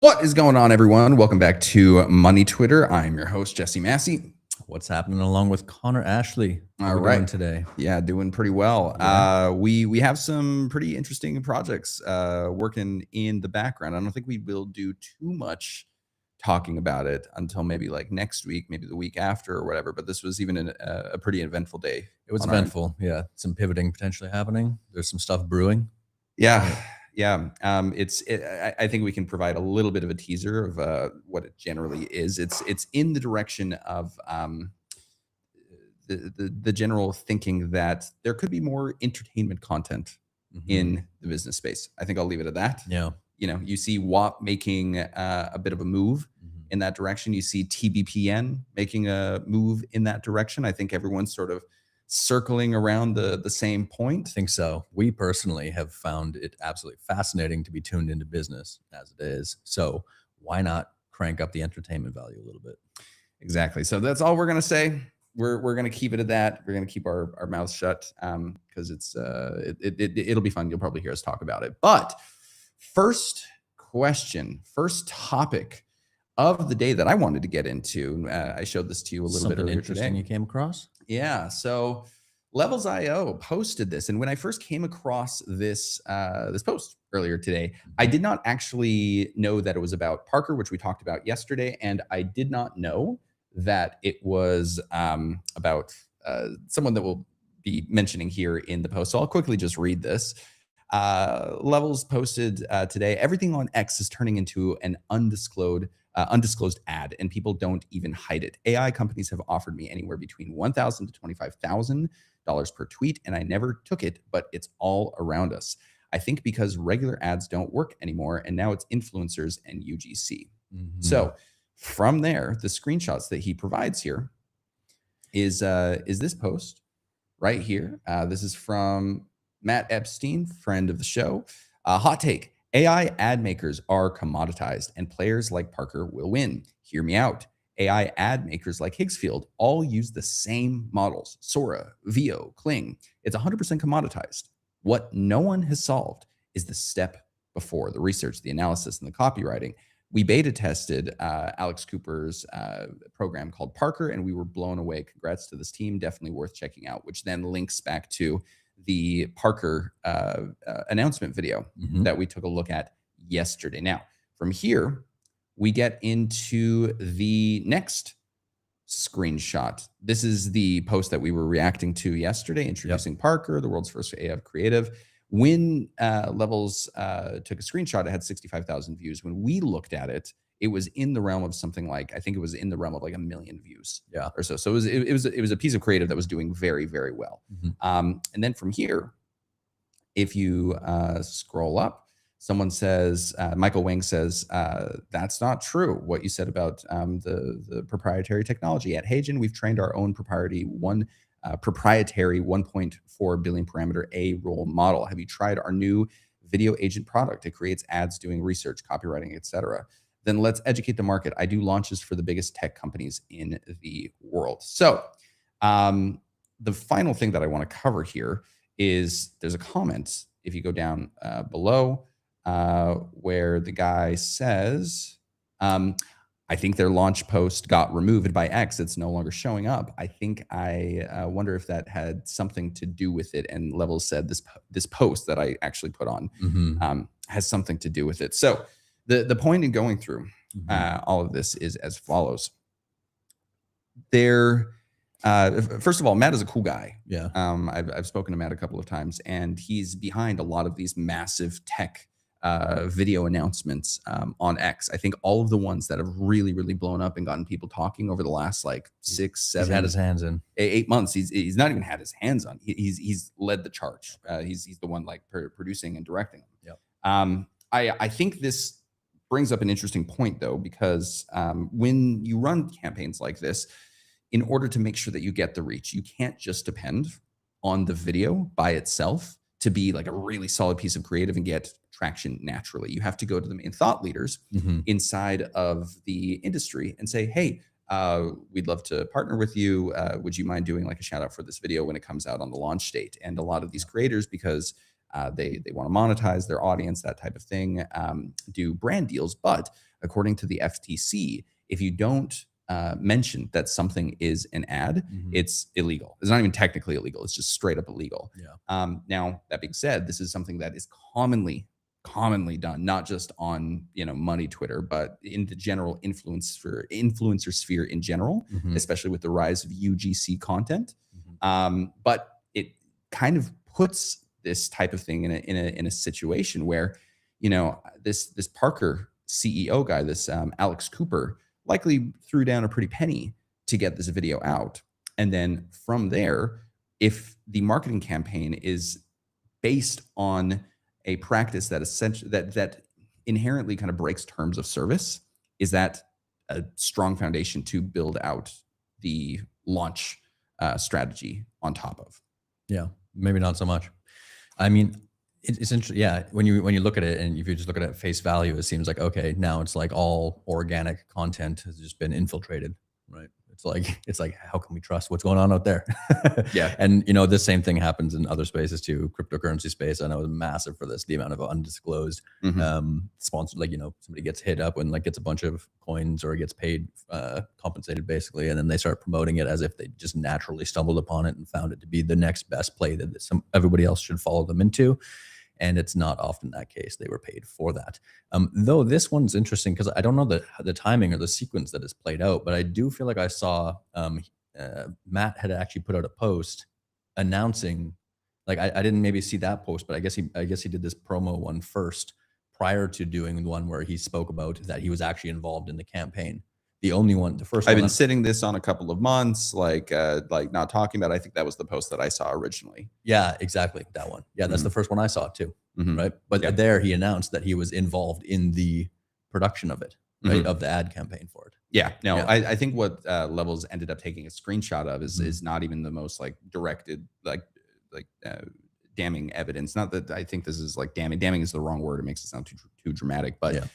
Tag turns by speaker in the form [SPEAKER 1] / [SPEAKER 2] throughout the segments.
[SPEAKER 1] What is going on, everyone? Welcome back to Money Twitter. I'm your host, Jesse Massey.
[SPEAKER 2] What's happening along with Connor Ashley? How
[SPEAKER 1] All
[SPEAKER 2] we
[SPEAKER 1] right.
[SPEAKER 2] doing today?
[SPEAKER 1] Yeah, doing pretty well.
[SPEAKER 2] Yeah.
[SPEAKER 1] We have some pretty interesting projects working in the background. I don't think we will do too much talking about it until maybe like next week, maybe the week after or whatever. But this was even a pretty eventful day.
[SPEAKER 2] It was
[SPEAKER 1] on our end.
[SPEAKER 2] eventful. Yeah. Some pivoting potentially happening. There's some stuff brewing.
[SPEAKER 1] Yeah, yeah. I think we can provide a little bit of a teaser of what it generally is. It's in the direction of the general thinking that there could be more entertainment content in the business space. I think I'll leave it at that.
[SPEAKER 2] Yeah.
[SPEAKER 1] You know, you see WAP making a bit of a move in that direction. You see TBPN making a move in that direction. I think everyone's sort of circling around the same point.
[SPEAKER 2] I think so. We personally have found it absolutely fascinating to be tuned into business as it is. So why not crank up the entertainment value a little bit?
[SPEAKER 1] Exactly. So that's all we're gonna say. We're gonna keep it at that. We're gonna keep our mouths shut because it'll be fun. You'll probably hear us talk about it. But first question, first topic of the day that I wanted to get into. I showed this to you a little bit
[SPEAKER 2] Something
[SPEAKER 1] earlier
[SPEAKER 2] interesting
[SPEAKER 1] today.
[SPEAKER 2] you came across?
[SPEAKER 1] Yeah. So Levels.io posted this, and when I first came across this this post earlier today, I did not actually know that it was about Parker, which we talked about yesterday, and I did not know that it was about someone that we'll be mentioning here in the post. So I'll quickly just read this. Levels posted today, everything on X is turning into an undisclosed ad, and people don't even hide it. AI companies have offered me anywhere between $1,000 to $25,000 per tweet, and I never took it, but it's all around us. I think because regular ads don't work anymore, and now it's influencers and UGC. So from there, the screenshots that he provides here is this post right here. This is from Matt Epstein, friend of the show. Hot take: AI ad makers are commoditized, and players like Parker will win. Hear me out. AI ad makers like Higgsfield all use the same models: Sora, Veo, Kling. It's 100% commoditized. What no one has solved is the step before: the research, the analysis, and the copywriting. We beta tested Alex Cooper's program called Parker, and we were blown away. Congrats to this team. Definitely worth checking out, which then links back to the Parker announcement video that we took a look at yesterday. Now, from here, we get into the next screenshot. This is the post that we were reacting to yesterday, introducing Parker, the world's first AI creative. When Levels took a screenshot, it had 65,000 views. When we looked at it, it was in the realm of something like, I think it was in the realm of like 1 million views or so. So it was a piece of creative that was doing very, very well. And then from here, if you scroll up, someone says, Michael Wang says, that's not true. What you said about the proprietary technology. At Hagen, we've trained our own proprietary 1.4 billion parameter A role model. Have you tried our new video agent product? It creates ads doing research, copywriting, etc. Then let's educate the market. I do launches for the biggest tech companies in the world. So the final thing that I want to cover here is there's a comment, if you go down below, where the guy says, I think their launch post got removed by X. It's no longer showing up. I think I wonder if that had something to do with it. And Levels said this post that I actually put on has something to do with it. So the point in going through all of this is as follows. First of all, Matt is a cool guy.
[SPEAKER 2] Yeah.
[SPEAKER 1] I've spoken to Matt a couple of times, and he's behind a lot of these massive tech video announcements on X. I think all of the ones that have really, really blown up and gotten people talking over the last like 6, 7,
[SPEAKER 2] he's had his hands in
[SPEAKER 1] 8 months. He's not even had his hands on. He's led the charge. He's the one like producing and directing them.
[SPEAKER 2] Yep.
[SPEAKER 1] I think this brings up an interesting point though, because when you run campaigns like this, in order to make sure that you get the reach, you can't just depend on the video by itself to be like a really solid piece of creative and get traction naturally. You have to go to the main thought leaders inside of the industry and say, hey, we'd love to partner with you. Would you mind doing like a shout out for this video when it comes out on the launch date? And a lot of these creators, because they want to monetize their audience, that type of thing, do brand deals. But according to the FTC, if you don't mention that something is an ad, it's illegal. It's not even technically illegal. It's just straight up illegal.
[SPEAKER 2] Yeah.
[SPEAKER 1] Now, that being said, this is something that is commonly done, not just on money Twitter, but in the general influencer sphere in general,
[SPEAKER 2] Mhm.
[SPEAKER 1] especially with the rise of UGC content.
[SPEAKER 2] Mhm.
[SPEAKER 1] But it kind of puts this type of thing in a situation where this Parker CEO guy, this Alex Cooper, likely threw down a pretty penny to get this video out. And then from there, if the marketing campaign is based on a practice that essentially that inherently kind of breaks terms of service, is that a strong foundation to build out the launch strategy on top of?
[SPEAKER 2] Yeah, maybe not so much. I mean, it's interesting. Yeah, when you look at it, and if you just look at it at face value, it seems like, okay, now it's like all organic content has just been infiltrated, right? It's like how can we trust what's going on out there?
[SPEAKER 1] Yeah.
[SPEAKER 2] And the same thing happens in other spaces too. Cryptocurrency space, I know, is massive for this. The amount of undisclosed sponsored, like somebody gets hit up and like gets a bunch of coins or gets paid, compensated basically, and then they start promoting it as if they just naturally stumbled upon it and found it to be the next best play that everybody else should follow them into. And it's not often that case. They were paid for that. Though this one's interesting because I don't know the timing or the sequence that is played out, but I do feel like I saw Matt had actually put out a post announcing, like I didn't maybe see that post, but I guess he did this promo one first prior to doing the one where he spoke about that he was actually involved in the campaign. The first
[SPEAKER 1] I've
[SPEAKER 2] one
[SPEAKER 1] been sitting this on a couple of months, like not talking about it. I think that was the post that I saw originally.
[SPEAKER 2] Yeah, exactly. That one. Yeah, that's the first one I saw too.
[SPEAKER 1] Mhm.
[SPEAKER 2] Right. But
[SPEAKER 1] Yeah.
[SPEAKER 2] there he announced that he was involved in the production of it, right? Of the ad campaign for it.
[SPEAKER 1] Yeah, no,
[SPEAKER 2] Yeah.
[SPEAKER 1] I think what Levels ended up taking a screenshot of is not even the most like directed damning evidence. Not that I think this is like damning. Damning is the wrong word. It makes it sound too dramatic. But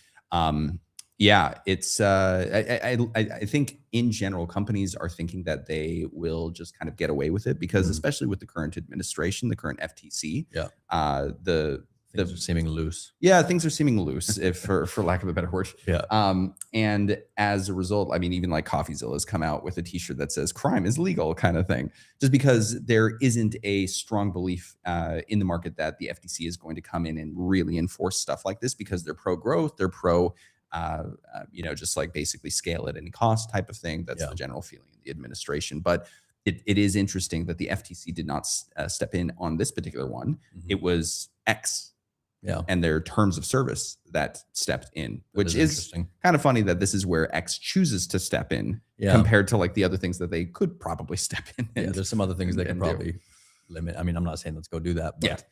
[SPEAKER 1] yeah, it's I think in general companies are thinking that they will just kind of get away with it because especially with the current administration, the current FTC,
[SPEAKER 2] Yeah.
[SPEAKER 1] the
[SPEAKER 2] Things are seeming loose.
[SPEAKER 1] yeah, things are seeming loose, if for lack of a better word.
[SPEAKER 2] Yeah.
[SPEAKER 1] And as a result, I mean, even like CoffeeZilla has come out with a T-shirt that says "crime is legal" kind of thing, just because there isn't a strong belief in the market that the FTC is going to come in and really enforce stuff like this because they're pro growth, they're pro, just like basically scale at any cost type of thing. That's the general feeling in the administration, but. It is interesting that the FTC did not step in on this particular one. It was X and their terms of service that stepped in, which is kind of funny that this is where X chooses to step in compared to like the other things that they could probably step in.
[SPEAKER 2] Yeah, there's some other things they can probably limit. I mean, I'm not saying let's go do that, but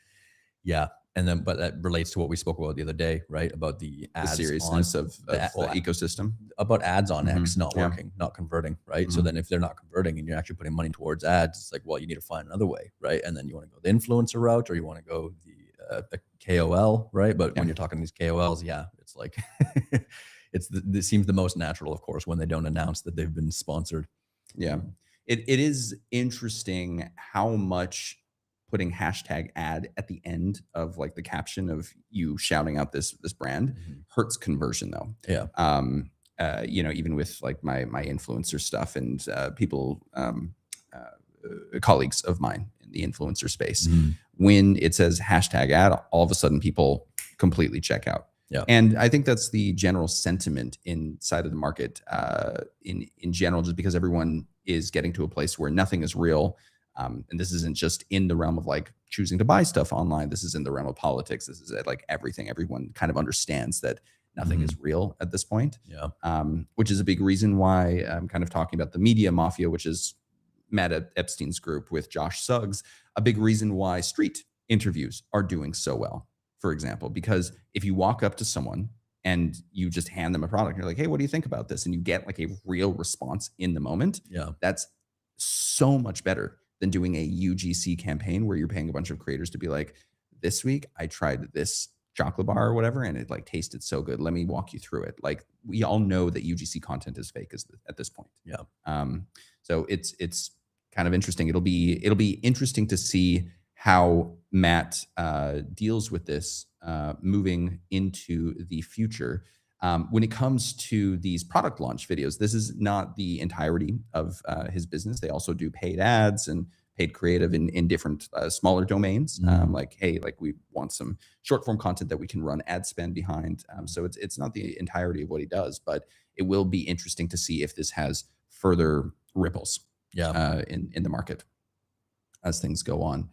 [SPEAKER 2] yeah. And then, but that relates to what we spoke about the other day, right? About the ads,
[SPEAKER 1] the seriousness of the ecosystem,
[SPEAKER 2] about ads on X not working, not converting, right? So then if they're not converting and you're actually putting money towards ads, it's like, well, you need to find another way, right? And then you want to go the influencer route or you want to go the KOL, right? But when you're talking these KOLs, it's like, it seems the most natural, of course, when they don't announce that they've been sponsored.
[SPEAKER 1] Yeah. It is interesting how much putting hashtag ad at the end of like the caption of you shouting out this brand hurts conversion though.
[SPEAKER 2] Yeah.
[SPEAKER 1] Even with like my influencer stuff and people, colleagues of mine in the influencer space, when it says hashtag ad, all of a sudden people completely check out.
[SPEAKER 2] Yeah.
[SPEAKER 1] And I think that's the general sentiment inside of the market in general, just because everyone is getting to a place where nothing is real. And this isn't just in the realm of like choosing to buy stuff online. This is in the realm of politics. This is like everything. Everyone kind of understands that nothing is real at this point.
[SPEAKER 2] Yeah.
[SPEAKER 1] Which is a big reason why I'm kind of talking about the media mafia, which is Matt Epstein's group with Josh Suggs. A big reason why street interviews are doing so well, for example, because if you walk up to someone and you just hand them a product, and you're like, hey, what do you think about this? And you get like a real response in the moment.
[SPEAKER 2] Yeah.
[SPEAKER 1] That's so much better than doing a UGC campaign where you're paying a bunch of creators to be like, this week I tried this chocolate bar or whatever, and it like tasted so good. Let me walk you through it. Like we all know that UGC content is fake at this point.
[SPEAKER 2] Yeah.
[SPEAKER 1] So it's kind of interesting. It'll be interesting to see how Matt deals with this moving into the future. When it comes to these product launch videos, this is not the entirety of his business. They also do paid ads and paid creative in different smaller domains. Like, hey, like we want some short form content that we can run ad spend behind. So it's not the entirety of what he does, but it will be interesting to see if this has further ripples
[SPEAKER 2] Yeah.
[SPEAKER 1] in the market as things go on.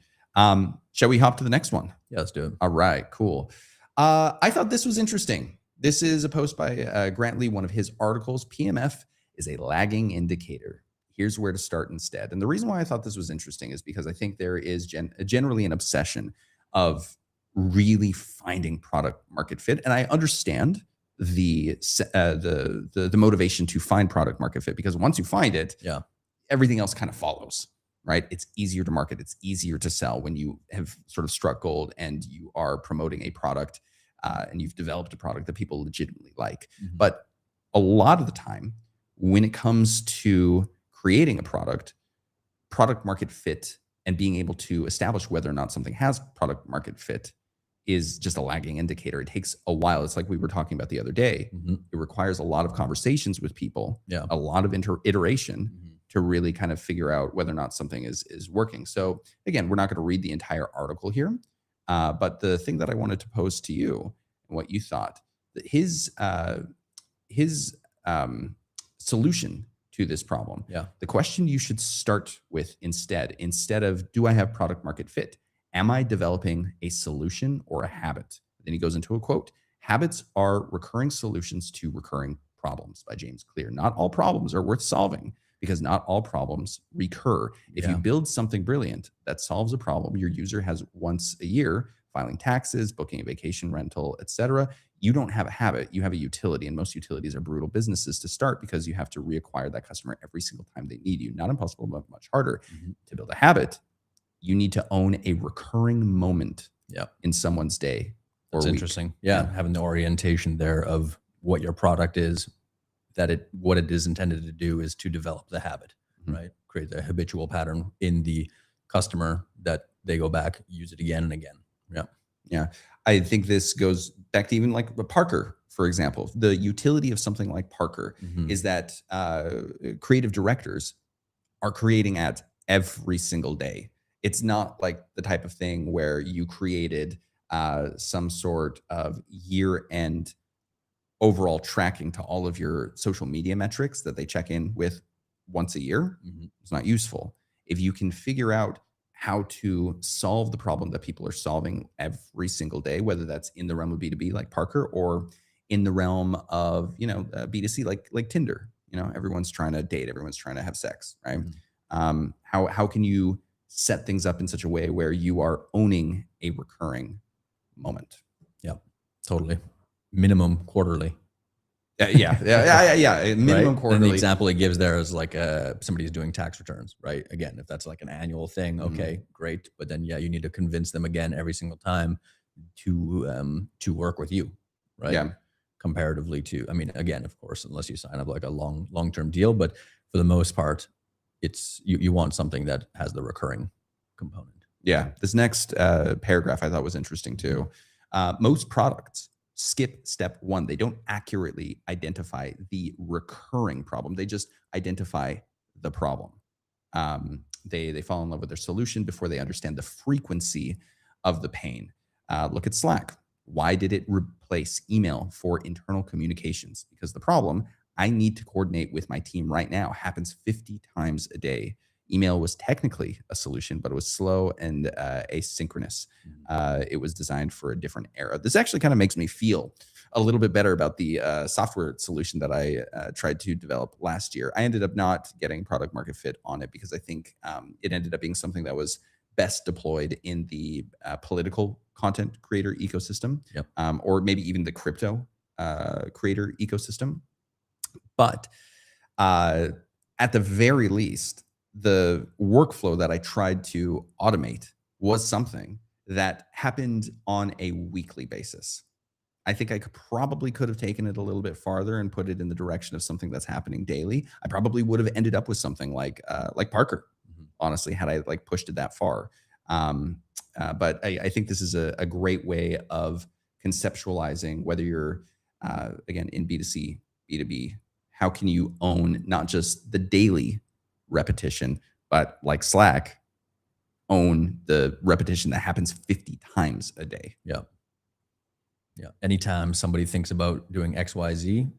[SPEAKER 1] Shall we hop to the next one?
[SPEAKER 2] Yeah, let's do it.
[SPEAKER 1] All right, cool. I thought this was interesting. This is a post by Grant Lee, one of his articles. PMF is a lagging indicator. Here's where to start instead. And the reason why I thought this was interesting is because I think there is generally an obsession of really finding product market fit. And I understand the motivation to find product market fit, because once you find it,
[SPEAKER 2] Yeah.
[SPEAKER 1] everything else kind of follows, right? It's easier to market. It's easier to sell when you have sort of struck gold and you are promoting a product and you've developed a product that people legitimately like.
[SPEAKER 2] Mhm.
[SPEAKER 1] But a lot of the time, when it comes to creating a product market fit and being able to establish whether or not something has product market fit is just a lagging indicator. It takes a while. It's like we were talking about the other day.
[SPEAKER 2] Mhm.
[SPEAKER 1] It requires a lot of conversations with people,
[SPEAKER 2] Yeah.
[SPEAKER 1] a lot of iteration
[SPEAKER 2] Mhm.
[SPEAKER 1] to really kind of figure out whether or not something is working. So again, we're not going to read the entire article here, but the thing that I wanted to pose to you and what you thought, that his solution to this problem.
[SPEAKER 2] Yeah.
[SPEAKER 1] The question you should start with instead of do I have product market fit? Am I developing a solution or a habit? Then he goes into a quote. Habits are recurring solutions to recurring problems, by James Clear. Not all problems are worth solving because not all problems recur. If you
[SPEAKER 2] Yeah.
[SPEAKER 1] build something brilliant that solves a problem your user has once a year, filing taxes, booking a vacation rental, etc., you don't have a habit, you have a utility. And most utilities are brutal businesses to start because you have to reacquire that customer every single time they need you. Not impossible, but much harder.
[SPEAKER 2] Mhm.
[SPEAKER 1] To build a habit, you need to own a recurring moment
[SPEAKER 2] Yeah.
[SPEAKER 1] in someone's day or
[SPEAKER 2] That's
[SPEAKER 1] week.
[SPEAKER 2] interesting. Yeah. Having the orientation there of what your product is, what it is intended to do is to develop the habit,
[SPEAKER 1] Mhm.
[SPEAKER 2] right? Create a habitual pattern in the customer that they go back, use it again and again. Yeah.
[SPEAKER 1] Yeah. I think this goes back to even like Parker, for example. The utility of something like Parker
[SPEAKER 2] Mhm.
[SPEAKER 1] is that creative directors are creating ads every single day. It's not like the type of thing where you created some sort of year end overall tracking to all of your social media metrics that they check in with once a year.
[SPEAKER 2] Mhm.
[SPEAKER 1] It's not useful. If you can figure out how to solve the problem that people are solving every single day, whether that's in the realm of B2B like Parker or in the realm of, B2C like Tinder. Everyone's trying to date, everyone's trying to have sex, right?
[SPEAKER 2] Mhm.
[SPEAKER 1] How can you set things up in such a way where you are owning a recurring moment?
[SPEAKER 2] Yeah. Totally. Minimum quarterly.
[SPEAKER 1] Yeah. Minimum
[SPEAKER 2] Right? And the
[SPEAKER 1] quarterly.
[SPEAKER 2] example he gives there is like somebody's doing tax returns, right? Again, if that's like an annual thing,
[SPEAKER 1] Mhm.
[SPEAKER 2] okay, great. But then you need to convince them again every single time to work with you, right?
[SPEAKER 1] Yeah.
[SPEAKER 2] Comparatively to, I mean, again, of course, unless you sign up like a long-term deal, but for the most part, it's you want something that has the recurring component.
[SPEAKER 1] Yeah. This next paragraph I thought was interesting too. Most products skip step one. They don't accurately identify the recurring problem. They just identify the problem. They fall in love with their solution before they understand the frequency of the pain. Look at Slack. Why did it replace email for internal communications? Because the problem I need to coordinate with my team right now happens 50 times a day. Email was technically a solution, but it was slow and asynchronous. It was designed for a different era. This actually kind of makes me feel a little bit better about the software solution that I tried to develop last year. I ended up not getting product market fit on it because I think it ended up being something that was best deployed in the political content creator ecosystem,
[SPEAKER 2] Yep.
[SPEAKER 1] or maybe even the crypto creator ecosystem. But at the very least, the workflow that I tried to automate was something that happened on a weekly basis. I think I could have taken it a little bit farther and put it in the direction of something that's happening daily. I probably would have ended up with something like Parker,
[SPEAKER 2] Mhm.
[SPEAKER 1] honestly, had I like pushed it that far. But I think this is a great way of conceptualizing whether you're again, in B2C, B2B, how can you own not just the daily repetition, but like Slack, own the repetition that happens 50 times a day?
[SPEAKER 2] Yeah. Yeah. Anytime somebody thinks about doing XYZ,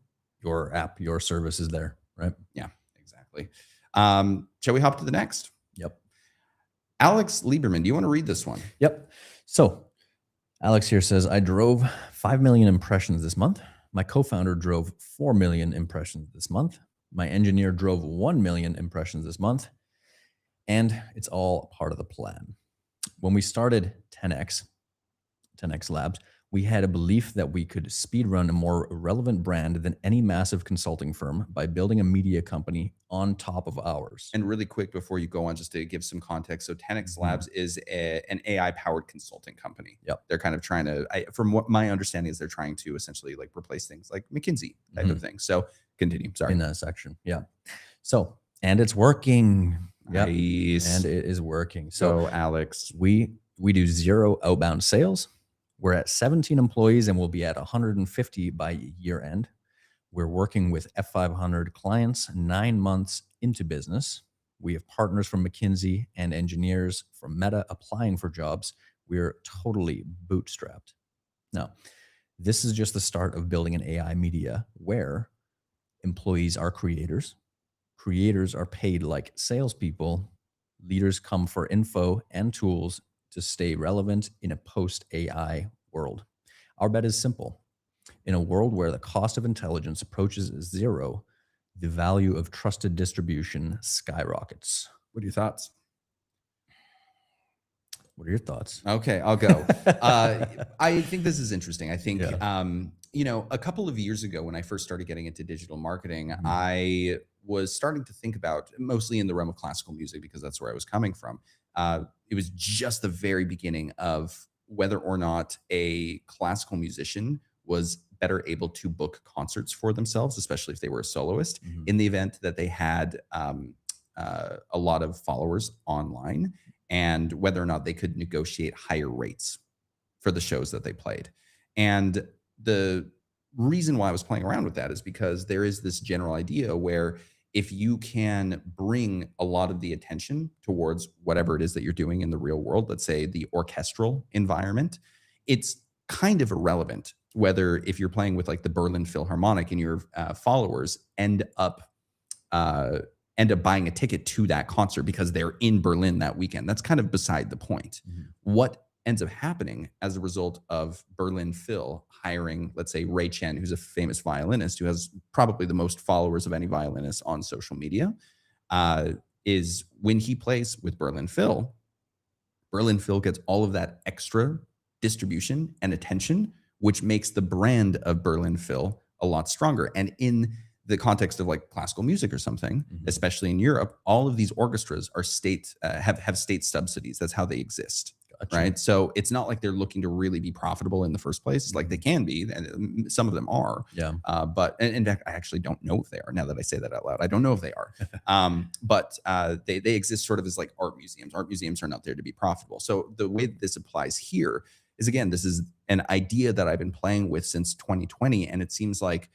[SPEAKER 2] your app, your service is there, right?
[SPEAKER 1] Yeah, exactly. Shall we hop to the next?
[SPEAKER 2] Yep.
[SPEAKER 1] Alex Lieberman, do you want to read this one?
[SPEAKER 2] Yep. So Alex here says, I drove 5 million impressions this month. My co-founder drove 4 million impressions this month. My engineer drove 1 million impressions this month. And it's all part of the plan. When we started 10X Labs, we had a belief that we could speedrun a more relevant brand than any massive consulting firm by building a media company on top of ours.
[SPEAKER 1] And really quick before you go on, just to give some context. So 10X Labs is an AI powered consulting company.
[SPEAKER 2] Yep.
[SPEAKER 1] They're kind of trying to, from what my understanding is, they're trying to essentially like replace things like McKinsey type of thing. So continue. Sorry.
[SPEAKER 2] In that section. Yeah. So, and it's working. Yep.
[SPEAKER 1] Nice.
[SPEAKER 2] And it is working.
[SPEAKER 1] So Alex,
[SPEAKER 2] we do 0 outbound sales. We're at 17 employees and we'll be at 150 by year end. We're working with F500 clients 9 months into business. We have partners from McKinsey and engineers from Meta applying for jobs. We're totally bootstrapped. Now, this is just the start of building an AI media where employees are creators. Creators are paid like salespeople. Leaders come for info and tools to stay relevant in a post-AI world. Our bet is simple. In a world where the cost of intelligence approaches 0, the value of trusted distribution skyrockets.
[SPEAKER 1] what are your thoughts?
[SPEAKER 2] What are your thoughts?
[SPEAKER 1] Okay, I'll go. I think this is interesting. I think, a couple of years ago when I first started getting into digital marketing, I was starting to think about, mostly in the realm of classical music, because that's where I was coming from. It was just the very beginning of whether or not a classical musician was better able to book concerts for themselves, especially if they were a soloist, in the event that they had a lot of followers online, and whether or not they could negotiate higher rates for the shows that they played. And the reason why I was playing around with that is because there is this general idea where if you can bring a lot of the attention towards whatever it is that you're doing in the real world, let's say the orchestral environment, it's kind of irrelevant whether if you're playing with like the Berlin Philharmonic and your followers end up buying a ticket to that concert because they're in Berlin that weekend. That's kind of beside the point. What ends up happening as a result of Berlin Phil hiring, let's say, Ray Chen, who's a famous violinist who has probably the most followers of any violinist on social media, is when he plays with Berlin Phil gets all of that extra distribution and attention, which makes the brand of Berlin Phil a lot stronger. And in the context of like classical music or something, especially in Europe, all of these orchestras are have state subsidies. That's how they exist. Gotcha. Right. So it's not like they're looking to really be profitable in the first place. It's like they can be, and some of them are.
[SPEAKER 2] Yeah.
[SPEAKER 1] But in fact, I actually don't know if they are. Now that I say that out loud, I don't know if they are. But they exist sort of as like art museums. Art museums are not there to be profitable. So the way that this applies here is, again, this is an idea that I've been playing with since 2020, and it seems like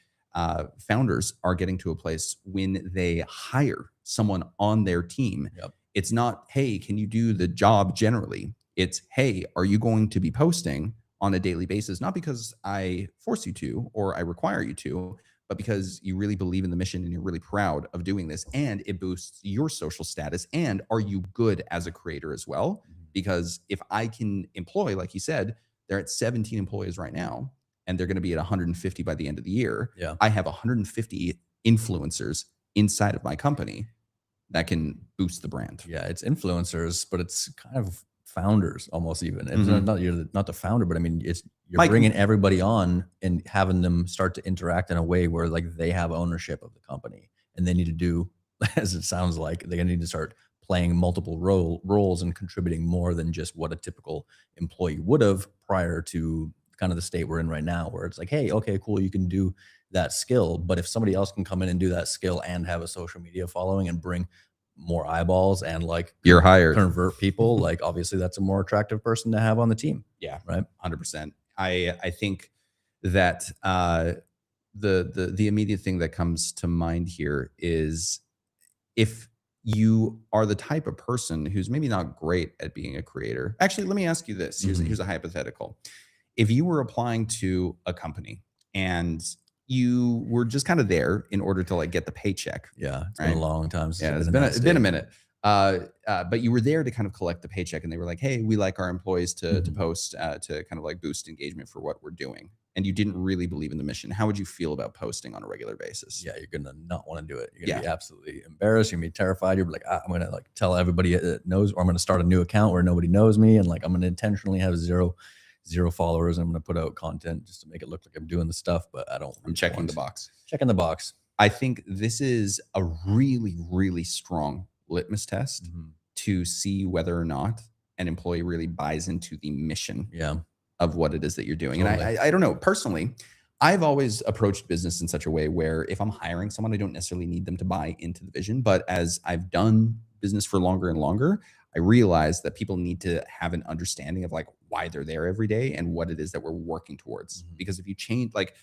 [SPEAKER 1] founders are getting to a place when they hire someone on their team.
[SPEAKER 2] Yep.
[SPEAKER 1] It's not, hey, can you do the job generally? It's, hey, are you going to be posting on a daily basis? Not because I force you to or I require you to, but because you really believe in the mission and you're really proud of doing this, and it boosts your social status. And are you good as a creator as well? Because if I can employ, like you said, they're at 17 employees right now, and they're going to be at 150 by the end of the year.
[SPEAKER 2] Yeah.
[SPEAKER 1] I have 150 influencers inside of my company that can boost the brand.
[SPEAKER 2] Yeah, it's influencers, but it's kind of founders almost even. It's not the founder, but I mean, you're bringing everybody on and having them start to interact in a way where like they have ownership of the company, and they need to do, as it sounds like, they're going to need to start playing multiple roles and contributing more than just what a typical employee would have prior to kind of the state we're in right now, where it's like, hey, okay, cool, you can do that skill, but if somebody else can come in and do that skill and have a social media following and bring more eyeballs and like
[SPEAKER 1] you're hired,
[SPEAKER 2] convert people, like obviously that's a more attractive person to have on the team.
[SPEAKER 1] Yeah,
[SPEAKER 2] right.
[SPEAKER 1] 100%. I think that the immediate thing that comes to mind here is if you are the type of person who's maybe not great at being a creator. Actually, let me ask you this. Here's a hypothetical. If you were applying to a company and you were just kind of there in order to like get the paycheck,
[SPEAKER 2] Yeah, it's been
[SPEAKER 1] right?
[SPEAKER 2] a long time since
[SPEAKER 1] Yeah,
[SPEAKER 2] I've
[SPEAKER 1] it's
[SPEAKER 2] been
[SPEAKER 1] been
[SPEAKER 2] in
[SPEAKER 1] a,
[SPEAKER 2] that
[SPEAKER 1] it's been a
[SPEAKER 2] state.
[SPEAKER 1] minute. But you were there to kind of collect the paycheck, and they were like, "Hey, we like our employees to
[SPEAKER 2] Mhm.
[SPEAKER 1] post to kind of like boost engagement for what we're doing." And you didn't really believe in the mission. How would you feel about posting on a regular basis?
[SPEAKER 2] Yeah, you're gonna not want to do it. You're gonna
[SPEAKER 1] Yeah.
[SPEAKER 2] be absolutely embarrassed. You're gonna be terrified. You're like, I'm gonna like tell everybody that knows, or I'm gonna start a new account where nobody knows me, and like I'm gonna intentionally have zero followers. I'm gonna put out content just to make it look like I'm doing the stuff, but I don't.
[SPEAKER 1] I'm checking the box.
[SPEAKER 2] Checking the box.
[SPEAKER 1] I think this is a really, really strong litmus test to see whether or not an employee really buys into the mission
[SPEAKER 2] Yeah.
[SPEAKER 1] of what it is that you're doing. And
[SPEAKER 2] Totally.
[SPEAKER 1] I don't know, personally, I've always approached business in such a way where if I'm hiring someone, I don't necessarily need them to buy into the vision. But as I've done business for longer and longer, I realize that people need to have an understanding of like why they're there every day and what it is that we're working towards. Because if you change, like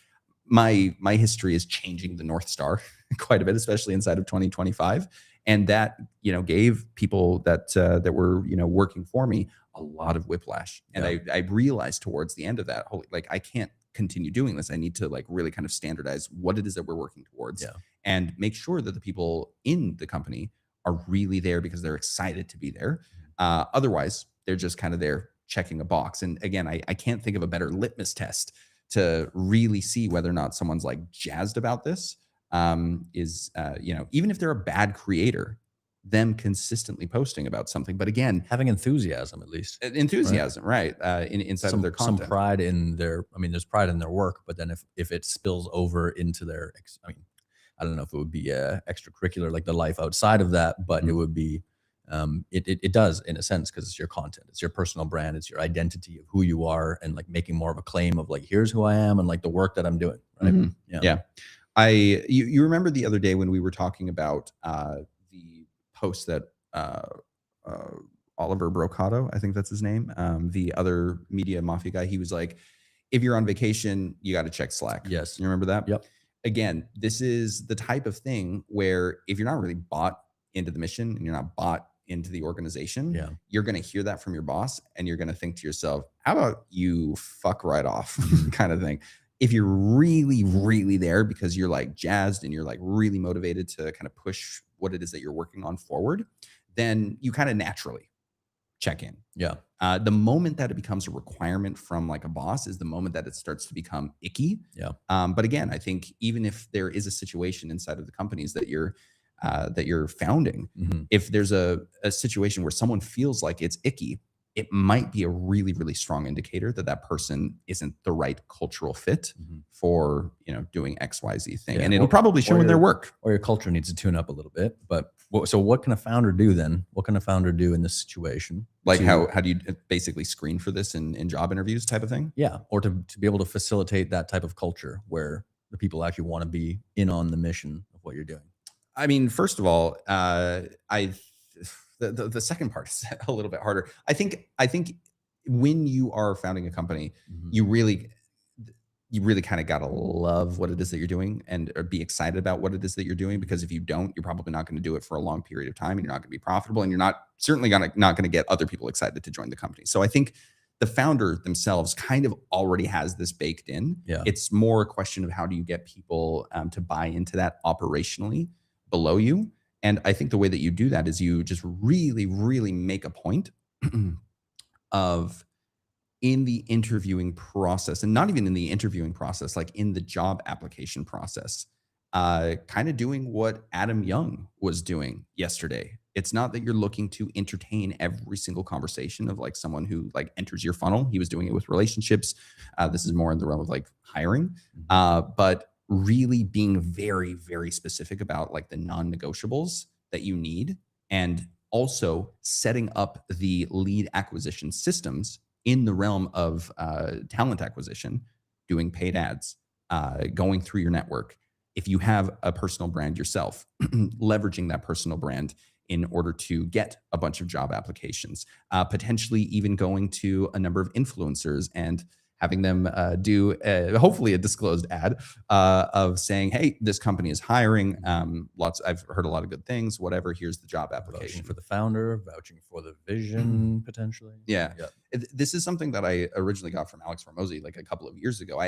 [SPEAKER 1] my history is changing the North Star quite a bit, especially inside of 2025. And that, gave people that were, working for me a lot of whiplash. And
[SPEAKER 2] Yeah.
[SPEAKER 1] I realized towards the end of that, holy, like I can't continue doing this. I need to like really kind of standardize what it is that we're working towards
[SPEAKER 2] Yeah.
[SPEAKER 1] and make sure that the people in the company are really there because they're excited to be there. Otherwise, they're just kind of there checking a box. And again, I can't think of a better litmus test to really see whether or not someone's like jazzed about this. Is even if they're a bad creator, them consistently posting about something. But again,
[SPEAKER 2] Having enthusiasm at least.
[SPEAKER 1] enthusiasm, right? Inside of their
[SPEAKER 2] Some
[SPEAKER 1] content.
[SPEAKER 2] pride in their. I mean, there's pride in their work, but then if it spills over into their, I mean, I don't know if it would be extracurricular like the life outside of that, but it would be. It does in a sense because it's your content, it's your personal brand, it's your identity of who you are, and like making more of a claim of like here's who I am and like the work that I'm doing. Right?
[SPEAKER 1] Mhm. Yeah. You remember the other day when we were talking about the post that uh, Oliver Brocato, I think that's his name, the other media mafia guy. He was like, if you're on vacation, you got to check Slack.
[SPEAKER 2] Yes.
[SPEAKER 1] You remember that?
[SPEAKER 2] Yep.
[SPEAKER 1] Again, this is the type of thing where if you're not really bought into the mission and you're not bought into the organization,
[SPEAKER 2] Yeah.
[SPEAKER 1] you're going to hear that from your boss and you're going to think to yourself, how about you fuck right off kind of thing. If you're really, really there because you're like jazzed and you're like really motivated to kind of push what it is that you're working on forward, then you kind of naturally check in.
[SPEAKER 2] Yeah.
[SPEAKER 1] The moment that it becomes a requirement from like a boss is the moment that it starts to become icky.
[SPEAKER 2] Yeah.
[SPEAKER 1] But again, I think even if there is a situation inside of the companies that you're founding, if there's a situation where someone feels like it's icky, it might be a really, really strong indicator that that person isn't the right cultural fit for, doing XYZ thing.
[SPEAKER 2] Yeah.
[SPEAKER 1] And it'll probably show in their work.
[SPEAKER 2] Or your culture needs to tune up a little bit. But so what can a founder do then? What can a founder do in this situation?
[SPEAKER 1] Like how do you basically screen for this in job interviews type of thing?
[SPEAKER 2] Yeah. Or to be able to facilitate that type of culture where the people actually want to be in on the mission of what you're doing.
[SPEAKER 1] I mean, first of all, the second part is a little bit harder. I think when you are founding a company, you really kind of got to love what it is that you're doing and or be excited about what it is that you're doing, because if you don't, you're probably not going to do it for a long period of time and you're not going to be profitable and you're not going to get other people excited to join the company. So I think the founder themselves kind of already has this baked in.
[SPEAKER 2] Yeah.
[SPEAKER 1] It's more a question of how do you get people to buy into that operationally below you. And I think the way that you do that is you just really, really make a point of in the interviewing process, and not even in the interviewing process, like in the job application process, kind of doing what Adam Young was doing yesterday. It's not that you're looking to entertain every single conversation of like someone who like enters your funnel. He was doing it with relationships. This is more in the realm of like hiring, but really being very, very specific about like the non-negotiables that you need, and also setting up the lead acquisition systems in the realm of talent acquisition, doing paid ads, going through your network. If you have a personal brand yourself, leveraging that personal brand in order to get a bunch of job applications, potentially even going to a number of influencers and having them do hopefully a disclosed ad of saying, "Hey, this company is hiring. I've heard a lot of good things. Whatever. Here's the job
[SPEAKER 2] Vouching
[SPEAKER 1] application."
[SPEAKER 2] for the founder, vouching for the vision potentially.
[SPEAKER 1] Yeah.
[SPEAKER 2] Yeah.
[SPEAKER 1] This is something that I originally got from Alex Hormozy like a couple of years ago.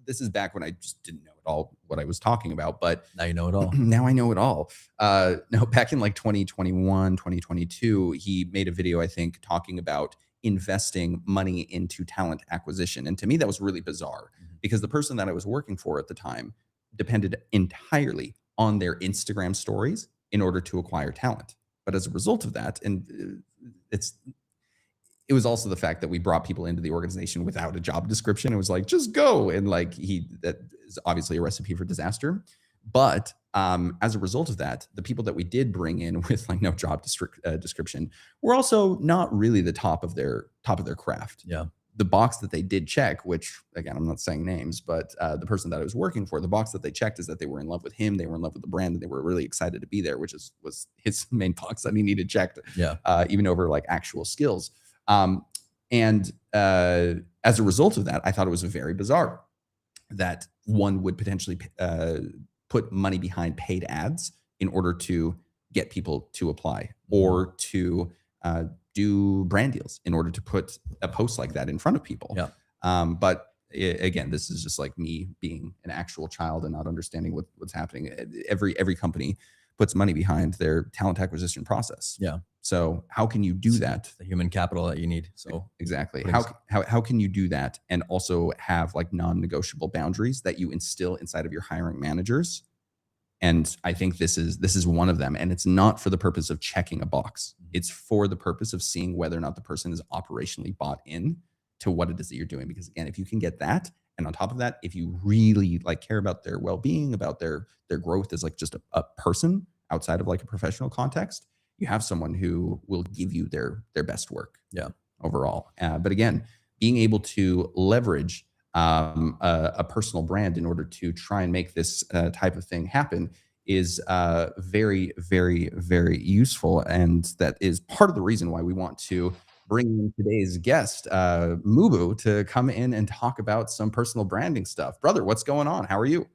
[SPEAKER 1] This is back when I just didn't know at all what I was talking about, but
[SPEAKER 2] Now you know it all.
[SPEAKER 1] now I know it all. No, back in like 2021, 2022, he made a video, I think, talking about investing money into talent acquisition. And to me, that was really bizarre because the person that I was working for at the time depended entirely on their Instagram stories in order to acquire talent. But as a result of that, and it was also the fact that we brought people into the organization without a job description. It was like, just go. And like that is obviously a recipe for disaster. But as a result of that, the people that we did bring in with like no job description were also not really the top of their craft.
[SPEAKER 2] Yeah.
[SPEAKER 1] The box that they did check, which again, I'm not saying names, but the person that I was working for, the box that they checked is that they were in love with him, they were in love with the brand, and they were really excited to be there, which was his main box that he needed checked.
[SPEAKER 2] Yeah.
[SPEAKER 1] Even over like actual skills. And as a result of that, I thought it was very bizarre that one would potentially put money behind paid ads in order to get people to apply or to do brand deals in order to put a post like that in front of people.
[SPEAKER 2] Yeah.
[SPEAKER 1] But again, this is just like me being an actual child and not understanding what's happening. Every company puts money behind their talent acquisition process.
[SPEAKER 2] Yeah.
[SPEAKER 1] So how can you do that?
[SPEAKER 2] The human capital that you need. So
[SPEAKER 1] exactly. How can you do that and also have like non-negotiable boundaries that you instill inside of your hiring managers? And I think this is one of them. And it's not for the purpose of checking a box. It's for the purpose of seeing whether or not the person is operationally bought in to what it is that you're doing. Because again, if you can get that, and on top of that, if you really like care about their well-being, about their growth as like just a person outside of like a professional context, you have someone who will give you their best work.
[SPEAKER 2] Yeah.
[SPEAKER 1] Overall. But again, being able to leverage a personal brand in order to try and make this type of thing happen is very, very, very useful. And that is part of the reason why we want to bring in today's guest, Mubu, to come in and talk about some personal branding stuff. Brother, what's going on? How are you?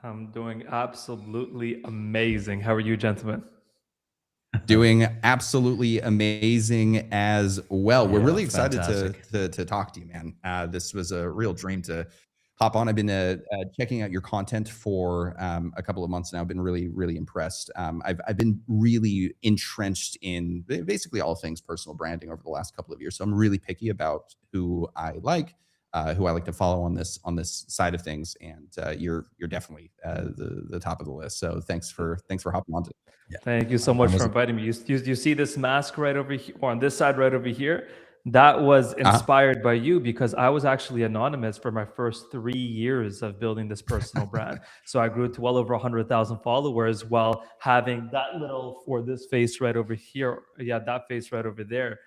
[SPEAKER 3] I'm doing absolutely amazing. How are you, gentlemen?
[SPEAKER 1] Doing absolutely amazing as well. We're
[SPEAKER 2] Yeah,
[SPEAKER 1] really excited
[SPEAKER 2] fantastic.
[SPEAKER 1] to talk to you, man. This was a real dream to hop on. I've been checking out your content for a couple of months now. I've been really, really impressed. I've been really entrenched in basically all things personal branding over the last couple of years. So I'm really picky about who I like to follow on this side of things. And you're definitely the top of the list. So thanks for hopping on.
[SPEAKER 2] Yeah.
[SPEAKER 3] Thank you so much for inviting me. You see this mask right over here, or on this side right over here? That was inspired by you because I was actually anonymous for my first 3 years of building this personal brand. So I grew to well over 100,000 followers while having that little, or this face right over here. Yeah, that face right over there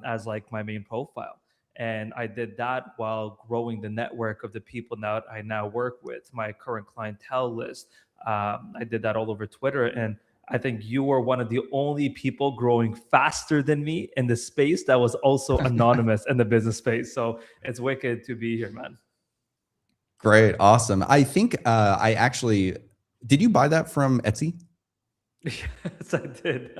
[SPEAKER 3] as like my main profile. And I did that while growing the network of the people now I now work with, my current clientele list. I did that all over Twitter. And I think you were one of the only people growing faster than me in the space that was also anonymous in the business space. So it's wicked to be here, man.
[SPEAKER 1] Great. Awesome. I think I actually, did you buy that from Etsy?
[SPEAKER 3] Yes, I did.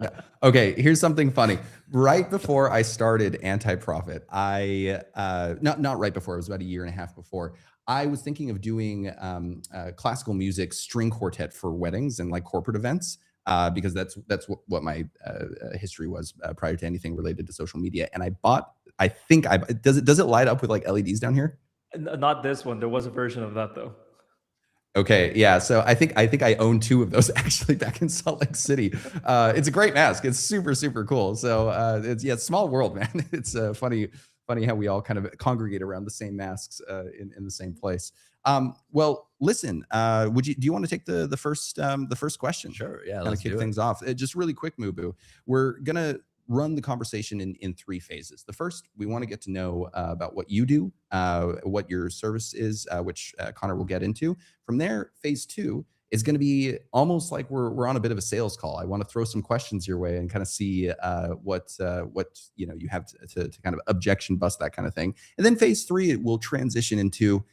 [SPEAKER 1] Yeah. Okay. Here's something funny. Right before I started Anti-Profit, not right before, it was about a year and a half before, I was thinking of doing classical music string quartet for weddings and like corporate events because that's what my history was prior to anything related to social media. And I think does it light up with like LEDs down here?
[SPEAKER 3] Not this one. There was a version of that though.
[SPEAKER 1] Okay, yeah. So I think I own 2 of those actually back in Salt Lake City. It's a great mask. It's super, super cool. So it's small world, man. It's funny how we all kind of congregate around the same masks in the same place. Well, listen, do you want to take the first question?
[SPEAKER 2] Sure. Yeah.
[SPEAKER 1] Let's kick things off. Just really quick, Mubu. We're gonna run the conversation in 3 phases. The first, we want to get to know about what you do, what your service is, which Connor will get into. From there, phase 2 is going to be almost like we're on a bit of a sales call. I want to throw some questions your way and kind of see what you have to kind of objection bust, that kind of thing. And then phase 3, it will transition into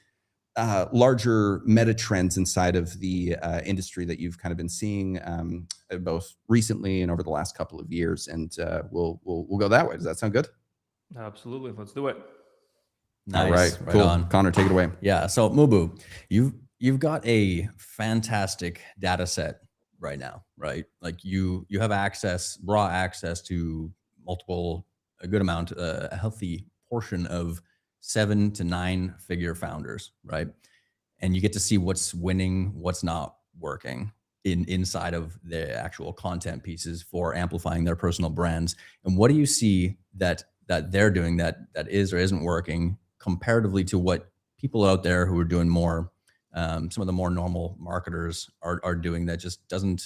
[SPEAKER 1] larger meta trends inside of the industry that you've kind of been seeing both recently and over the last couple of years. And we'll go that way. Does that sound good?
[SPEAKER 3] Absolutely. Let's do it.
[SPEAKER 2] Nice.
[SPEAKER 1] All right,
[SPEAKER 2] Right
[SPEAKER 1] cool.
[SPEAKER 2] on.
[SPEAKER 1] Connor, take it away.
[SPEAKER 2] Yeah. So Mubu, you've got a fantastic data set right now, right? Like you have raw access to a good amount, a healthy portion of 7 to 9 figure founders, right? And you get to see what's winning, what's not working inside of the actual content pieces for amplifying their personal brands. And what do you see that they're doing that is or isn't working comparatively to what people out there who are doing more, some of the more normal marketers are doing that just doesn't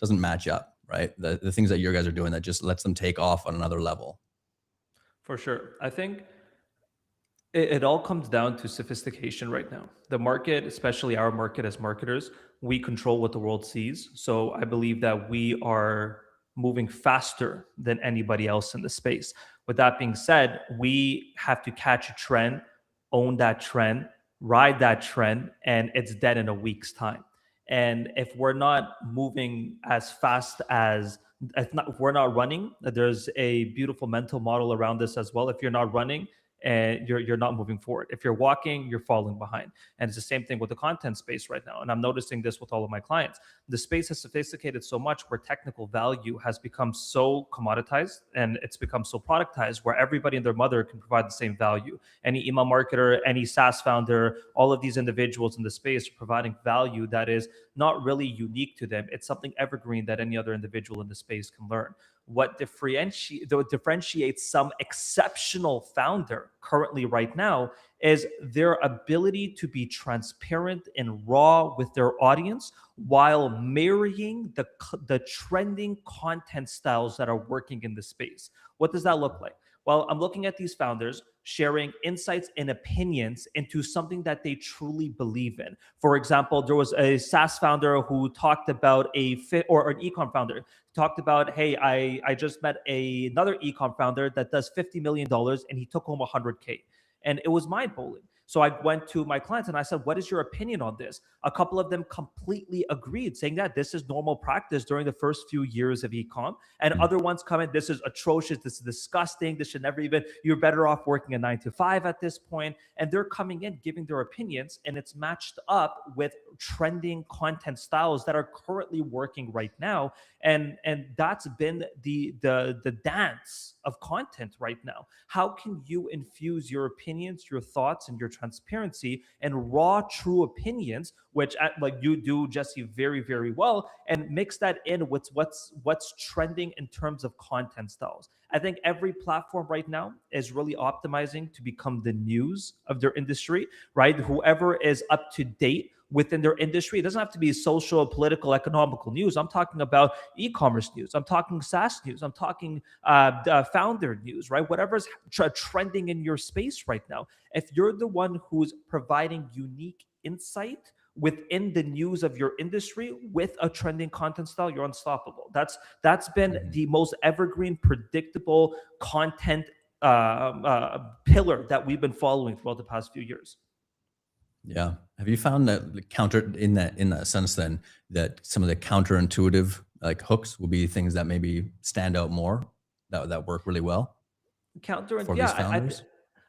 [SPEAKER 2] match up, right? The things that your guys are doing that just lets them take off on another level.
[SPEAKER 3] For sure. I think it all comes down to sophistication right now. The market, especially our market as marketers, we control what the world sees. So I believe that we are moving faster than anybody else in the space. With that being said, we have to catch a trend, own that trend, ride that trend, and it's dead in a week's time. And if we're not moving as fast as, if we're not running, there's a beautiful mental model around this as well. If you're not running, and you're not moving forward. If you're walking, you're falling behind. And it's the same thing with the content space right now. And I'm noticing this with all of my clients. The space has sophisticated so much where technical value has become so commoditized and it's become so productized where everybody and their mother can provide the same value. Any email marketer, any SaaS founder, all of these individuals in the space are providing value that is not really unique to them. It's something evergreen that any other individual in the space can learn. What differentiates some exceptional founder currently right now is their ability to be transparent and raw with their audience while marrying the trending content styles that are working in the space. What does that look like? Well, I'm looking at these founders sharing insights and opinions into something that they truly believe in. For example, there was a SaaS founder who talked about or an ecom founder talked about, hey, I just met another ecom founder that does $50 million and he took home 100K. And it was mind-blowing. So I went to my clients and I said, what is your opinion on this? A couple of them completely agreed, saying that this is normal practice during the first few years of ecom. And other ones come in, this is atrocious, this is disgusting, this should never even, you're better off working a 9 to 5 at this point. And they're coming in, giving their opinions, and it's matched up with trending content styles that are currently working right now. And that's been the dance of content right now. How can you infuse your opinions, your thoughts, and your transparency and raw, true opinions, which like you do, Jesse, very, very well, and mix that in with what's trending in terms of content styles? I think every platform right now is really optimizing to become the news of their industry, right? Whoever is up to date within their industry. It doesn't have to be social, political, economical news. I'm talking about e-commerce news. I'm talking SaaS news. I'm talking founder news, right? Whatever's trending in your space right now. If you're the one who's providing unique insight within the news of your industry with a trending content style, you're unstoppable. That's been the most evergreen, predictable content pillar that we've been following throughout the past few years.
[SPEAKER 2] Yeah. Have you found that in that sense then that some of the counterintuitive like hooks will be things that maybe stand out more that work really well?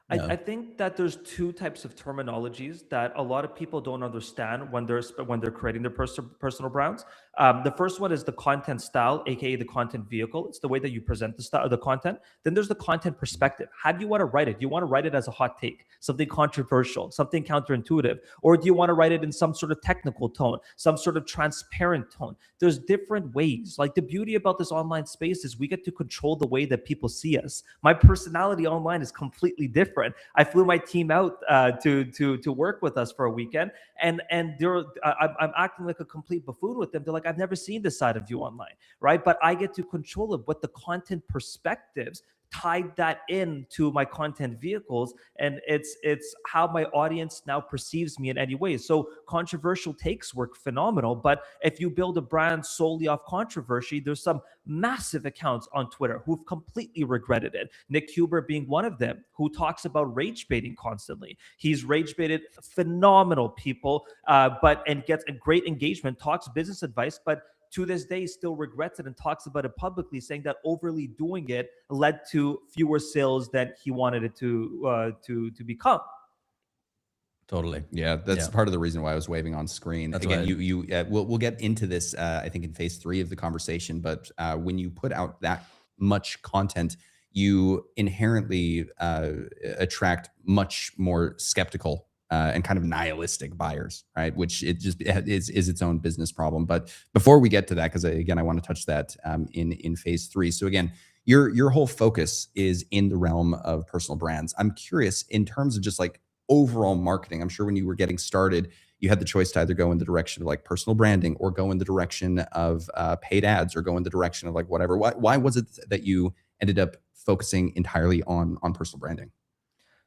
[SPEAKER 3] I think that there's two types of terminologies that a lot of people don't understand when they're creating their personal brands. The first one is the content style, aka the content vehicle. It's the way that you present the content. Then there's the content perspective. How do you want to write it? Do you want to write it as a hot take, something controversial, something counterintuitive, or do you want to write it in some sort of technical tone, some sort of transparent tone? There's different ways. Like the beauty about this online space is we get to control the way that people see us. My personality online is completely different. I flew my team out to work with us for a weekend, and I'm acting like a complete buffoon with them. They're like, I've never seen this side of you online, right? But I get to control it with the content perspectives tied that into my content vehicles, and it's how my audience now perceives me in any way. So controversial takes work phenomenal, but if you build a brand solely off controversy, there's some massive accounts on Twitter who've completely regretted it. Nick Huber being one of them, who talks about rage baiting constantly. He's rage baited phenomenal people, and gets a great engagement, talks business advice, but to this day still regrets it and talks about it publicly, saying that overly doing it led to fewer sales than he wanted it to become.
[SPEAKER 2] Totally.
[SPEAKER 1] Yeah, that's part of the reason why I was waving on screen.
[SPEAKER 2] That's
[SPEAKER 1] Again,
[SPEAKER 2] why
[SPEAKER 1] we'll get into this, I think, in phase 3 of the conversation. But when you put out that much content, you inherently attract much more skeptical and kind of nihilistic buyers, right? Which it just is its own business problem. But before we get to that, because again, I want to touch that in phase 3. So again, your whole focus is in the realm of personal brands. I'm curious in terms of just like overall marketing. I'm sure when you were getting started, you had the choice to either go in the direction of like personal branding or go in the direction of paid ads or go in the direction of like whatever. Why was it that you ended up focusing entirely on personal branding?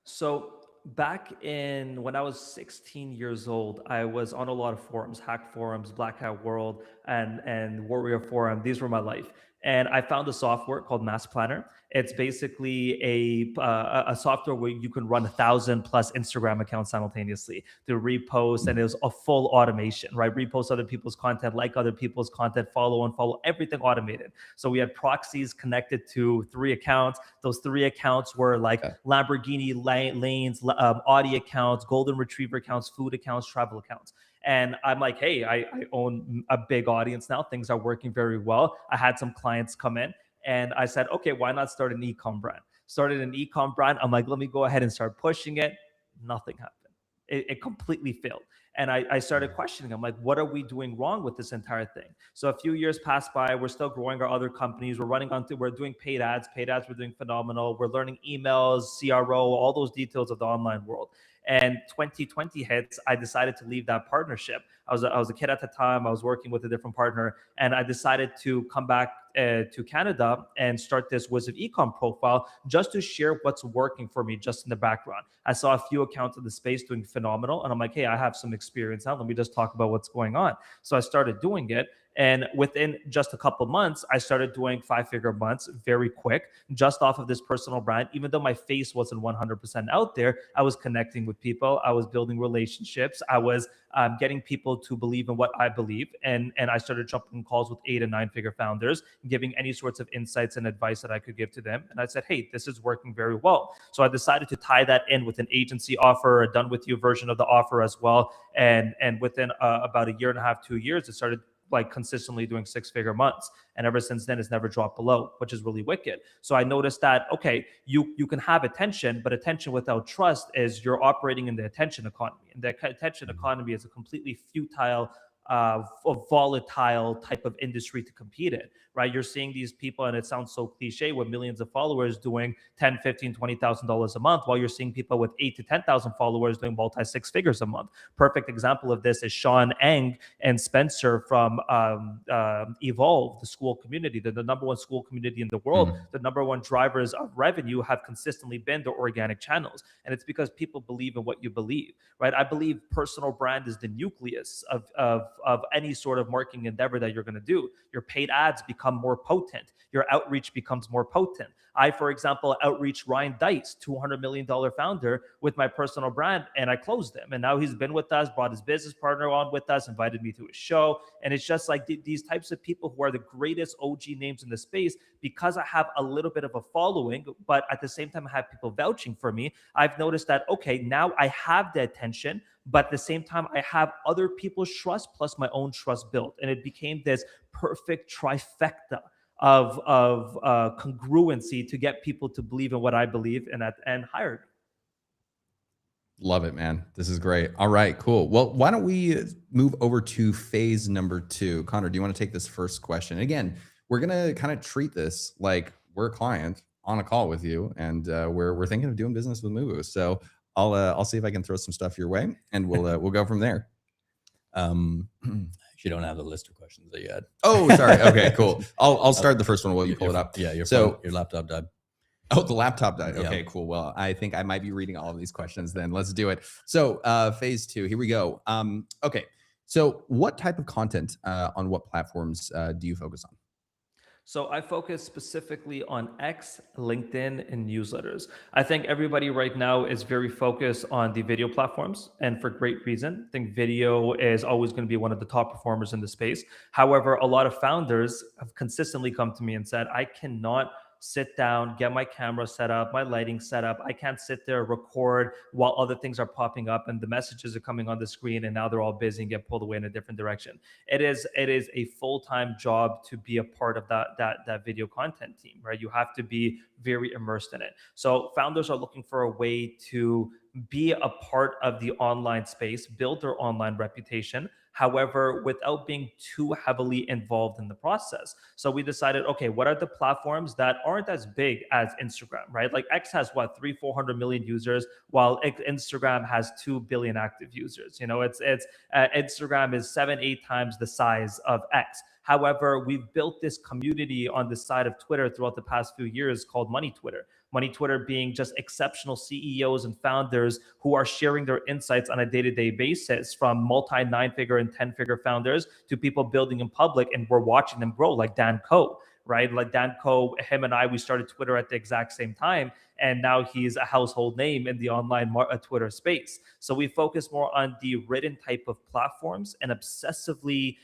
[SPEAKER 3] So back in when I was 16 years old, I was on a lot of forums, Hack Forums, Black Hat World, and Warrior Forum. These were my life. And I found a software called Mass Planner. It's basically a software where you can run 1,000+ Instagram accounts simultaneously to repost, and it was a full automation, right? Repost other people's content, like other people's content, follow, unfollow, everything automated. So we had proxies connected to 3 accounts. Those 3 accounts were like Lamborghini lanes, Audi accounts, golden retriever accounts, food accounts, travel accounts. And I'm like, hey, I own a big audience now. Things are working very well. I had some clients come in and I said, okay, why not start an e-com brand? Started an e-com brand. I'm like, let me go ahead and start pushing it. Nothing happened. It completely failed. And I started questioning. I'm like, what are we doing wrong with this entire thing? So a few years passed by. We're still growing our other companies. We're doing paid ads. Paid ads, we're doing phenomenal. We're learning emails, CRO, all those details of the online world. And 2020 hits, I decided to leave that partnership. I was a kid at the time. I was working with a different partner, and I decided to come back to Canada and start this Wizard Ecom profile just to share what's working for me just in the background. I saw a few accounts in the space doing phenomenal, and I'm like, hey, I have some experience now. Let me just talk about what's going on. So I started doing it. And within just a couple months, I started doing 5-figure months very quick, just off of this personal brand. Even though my face wasn't 100% out there, I was connecting with people. I was building relationships. I was getting people to believe in what I believe. And I started jumping calls with 8- and 9-figure founders, giving any sorts of insights and advice that I could give to them. And I said, hey, this is working very well. So I decided to tie that in with an agency offer, a done with you version of the offer as well. And within about 1.5 years, 2 years, it started like consistently doing 6-figure months. And ever since then, it's never dropped below, which is really wicked. So I noticed that, okay, you can have attention, but attention without trust is you're operating in the attention economy. And the attention economy is a completely futile, volatile type of industry to compete in, right? You're seeing these people, and it sounds so cliche, with millions of followers doing $10,000, $15,000, $20,000 a month, while you're seeing people with 8,000 to 10,000 followers doing multi-6 figures a month. Perfect example of this is Sean Eng and Spencer from Evolve, the school community. They're the number 1 school community in the world. The number 1 drivers of revenue have consistently been the organic channels. And it's because people believe in what you believe, right? I believe personal brand is the nucleus of any sort of marketing endeavor that you're going to do. Your paid ads become more potent. Your outreach becomes more potent. I, for example, outreached Ryan Dice, $200 million founder, with my personal brand, and I closed him. And now he's been with us, brought his business partner on with us, invited me to his show. And it's just like these types of people who are the greatest OG names in the space, because I have a little bit of a following, but at the same time, I have people vouching for me. I've noticed that, okay, now I have the attention, but at the same time, I have other people's trust plus my own trust built. And it became this perfect trifecta of congruency to get people to believe in what I believe and hire me.
[SPEAKER 1] Love it, man. This is great. All right, cool. Well, why don't we move over to phase number 2? Connor, do you want to take this first question? Again, we're going to kind of treat this like we're a client on a call with you, and we're thinking of doing business with Muvu. So I'll see if I can throw some stuff your way, and we'll go from there.
[SPEAKER 2] You don't have the list of questions that you had.
[SPEAKER 1] Oh, sorry. Okay, cool. I'll start the first one while you pull it up.
[SPEAKER 2] Yeah, your laptop died.
[SPEAKER 1] Oh, the laptop died.
[SPEAKER 2] Yeah.
[SPEAKER 1] Okay, cool. Well, I think I might be reading all of these questions then. Let's do it. So, phase two, here we go. Okay. So, what type of content on what platforms do you focus on?
[SPEAKER 3] So I focus specifically on X, LinkedIn, and newsletters. I think everybody right now is very focused on the video platforms, and for great reason. I think video is always going to be one of the top performers in the space. However, a lot of founders have consistently come to me and said, I cannot sit down, get my camera set up, my lighting set up. I can't sit there, record while other things are popping up and the messages are coming on the screen, and now they're all busy and get pulled away in a different direction. It is a full-time job to be a part of that video content team, right? You have to be very immersed in it. So founders are looking for a way to be a part of the online space, build their online reputation, however, without being too heavily involved in the process. So we decided, okay, what are the platforms that aren't as big as Instagram, right? Like X has what, 400 million users, while Instagram has 2 billion active users. You know, it's Instagram is 7-8 times the size of X. However, we've built this community on the side of Twitter throughout the past few years called Money Twitter. Money Twitter being just exceptional CEOs and founders who are sharing their insights on a day-to-day basis, from multi 9-figure and 10-figure founders to people building in public, and we're watching them grow, like Dan Koe, right? Like Dan Koe, him and I, we started Twitter at the exact same time, and now he's a household name in the online Twitter space. So we focus more on the written type of platforms and obsessively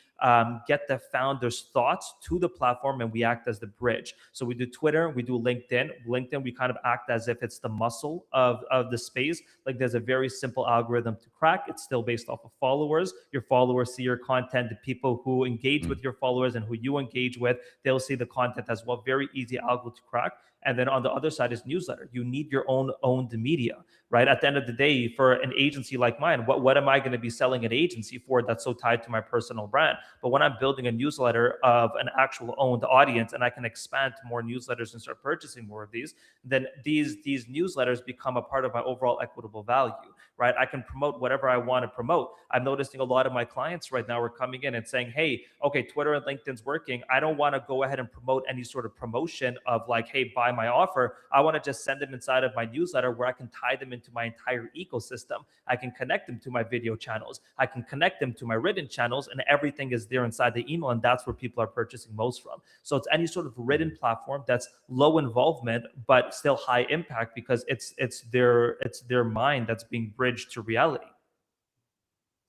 [SPEAKER 3] get the founders' thoughts to the platform, and we act as the bridge. So we do Twitter, we do LinkedIn. LinkedIn, we kind of act as if it's the muscle of the space. Like there's a very simple algorithm to crack. It's still based off of followers. Your followers see your content. The people who engage with your followers and who you engage with, they'll see the content as well. Very easy algo to crack. And then on the other side is newsletter. You need your own owned media, right? At the end of the day, for an agency like mine, what am I going to be selling an agency for that's so tied to my personal brand? But when I'm building a newsletter of an actual owned audience, and I can expand to more newsletters and start purchasing more of these, then these newsletters become a part of my overall equitable value, right? I can promote whatever I want to promote. I'm noticing a lot of my clients right now are coming in and saying, hey, okay, Twitter and LinkedIn's working. I don't want to go ahead and promote any sort of promotion of like, hey, buy my offer. I want to just send them inside of my newsletter where I can tie them into my entire ecosystem. I can connect them to my video channels. I can connect them to my written channels, and everything is there inside the email. And that's where people are purchasing most from. So it's any sort of written platform that's low involvement, but still high impact, because it's their mind that's being bridged to reality.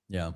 [SPEAKER 2] Yeah.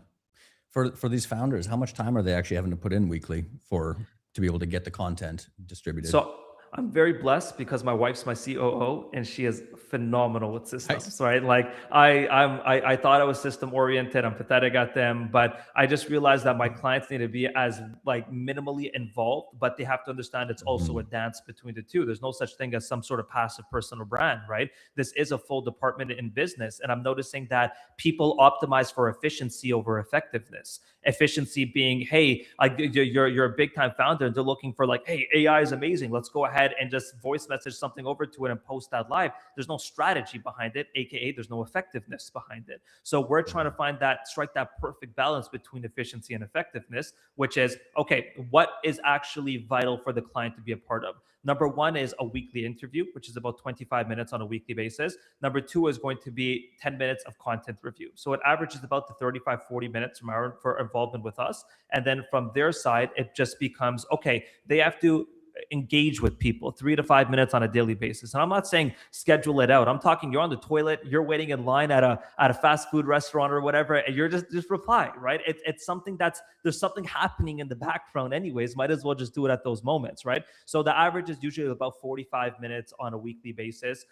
[SPEAKER 2] For these founders, how much time are they actually having to put in weekly to be able to get the content distributed?
[SPEAKER 3] So I'm very blessed because my wife's my COO, and she is phenomenal with systems,
[SPEAKER 1] Nice.
[SPEAKER 3] right? Like I thought I was system oriented. I'm pathetic at them, but I just realized that my clients need to be as like minimally involved, but they have to understand it's also a dance between the two. There's no such thing as some sort of passive personal brand, right? This is a full department in business. And I'm noticing that people optimize for efficiency over effectiveness. Efficiency being, hey, like you're a big time founder and they're looking for like, hey, AI is amazing. Let's go ahead and just voice message something over to it and post that live. There's no strategy behind it, aka there's no effectiveness behind it. So we're trying to strike that perfect balance between efficiency and effectiveness, which is, okay, what is actually vital for the client to be a part of? Number one is a weekly interview, which is about 25 minutes on a weekly basis. Number two is going to be 10 minutes of content review. So it averages about the 35, 40 minutes for involvement with us. And then from their side, it just becomes, okay, they have to engage with people 3 to 5 minutes on a daily basis. And I'm not saying schedule it out. I'm talking you're on the toilet, you're waiting in line at a fast food restaurant or whatever, and you're just reply, right? It's something there's something happening in the background anyways. Might as well just do it at those moments, right? So the average is usually about 45 minutes on a weekly basis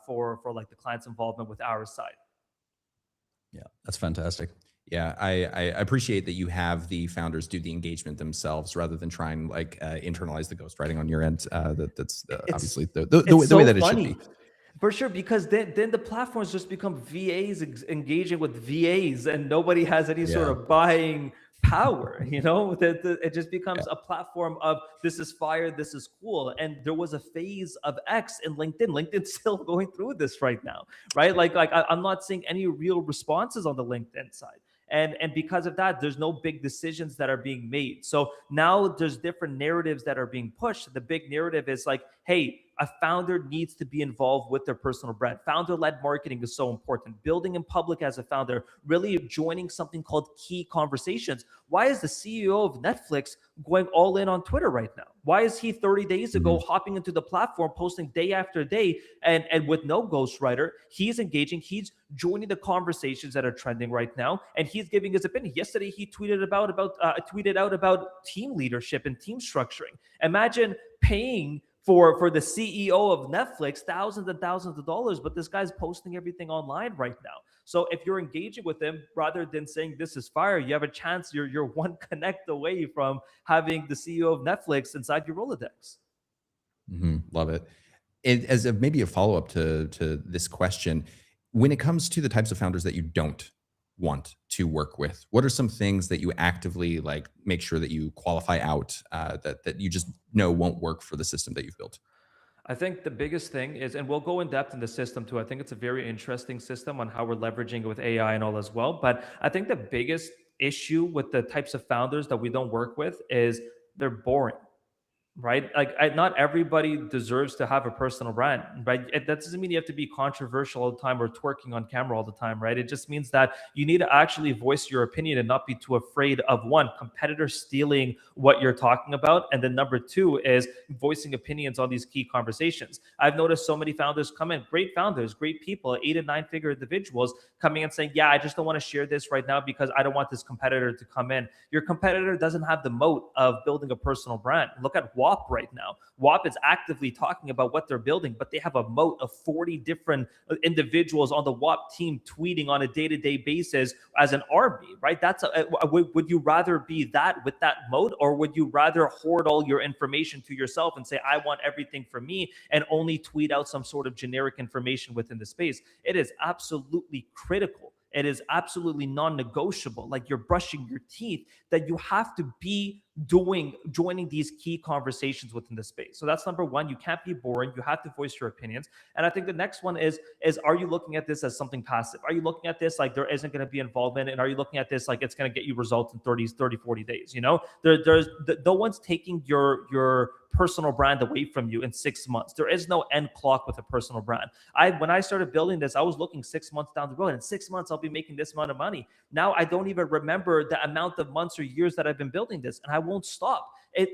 [SPEAKER 3] for like the client's involvement with our side.
[SPEAKER 2] Yeah, that's fantastic.
[SPEAKER 1] Yeah, I appreciate that you have the founders do the engagement themselves rather than try and like internalize the ghostwriting on your end. That's obviously the way that it should be.
[SPEAKER 3] For sure, because then the platforms just become VAs engaging with VAs, and nobody has any sort of buying power. You know, it just becomes a platform of this is fire, this is cool. And there was a phase of X in LinkedIn. LinkedIn's still going through this right now, right? Like I'm not seeing any real responses on the LinkedIn side. And because of that, there's no big decisions that are being made. So now there's different narratives that are being pushed. The big narrative is like, hey, a founder needs to be involved with their personal brand. Founder-led marketing is so important. Building in public as a founder, really joining something called key conversations. Why is the CEO of Netflix going all in on Twitter right now? Why is he 30 days ago hopping into the platform, posting day after day, and with no ghostwriter? He's engaging, he's joining the conversations that are trending right now, and he's giving his opinion. Yesterday, he tweeted out about team leadership and team structuring. Imagine paying for the CEO of Netflix thousands and thousands of dollars, but this guy's posting everything online right now. So if you're engaging with him, rather than saying this is fire, you have a chance. You're one connect away from having the CEO of Netflix inside your Rolodex.
[SPEAKER 1] Love it. As maybe a follow-up to this question, when it comes to the types of founders that you don't want to work with, what are some things that you actively like make sure that you qualify out, that you just know won't work for the system that you've built?
[SPEAKER 3] I think the biggest thing is, and we'll go in depth in the system too. I think it's a very interesting system on how we're leveraging it with AI and all as well. But I think the biggest issue with the types of founders that we don't work with is they're boring. Right? Like, not everybody deserves to have a personal brand, right? That doesn't mean you have to be controversial all the time or twerking on camera all the time, right? It just means that you need to actually voice your opinion and not be too afraid of, one, competitors stealing what you're talking about. And then number two is voicing opinions on these key conversations. I've noticed so many founders come in, great founders, great people, 8 and 9 figure individuals coming and saying, yeah, I just don't want to share this right now because I don't want this competitor to come in. Your competitor doesn't have the moat of building a personal brand. Look at WAP right now. WAP is actively talking about what they're building, but they have a moat of 40 different individuals on the WAP team tweeting on a day-to-day basis as an army, right? Would you rather be that with that moat, or would you rather hoard all your information to yourself and say, I want everything for me, and only tweet out some sort of generic information within the space? It is absolutely critical. It is absolutely non-negotiable, like you're brushing your teeth, that you have to be joining these key conversations within the space. So that's number one. You can't be boring. You have to voice your opinions. And I think the next one is are you looking at this as something passive? Are you looking at this like there isn't going to be involvement? And are you looking at this like it's going to get you results in 30, 40 days? You know, no one's taking your personal brand away from you in 6 months. There is no end clock with a personal brand. When I started building this, I was looking 6 months down the road. In 6 months, I'll be making this amount of money. Now I don't even remember the amount of months or years that I've been building this, and I won't stop.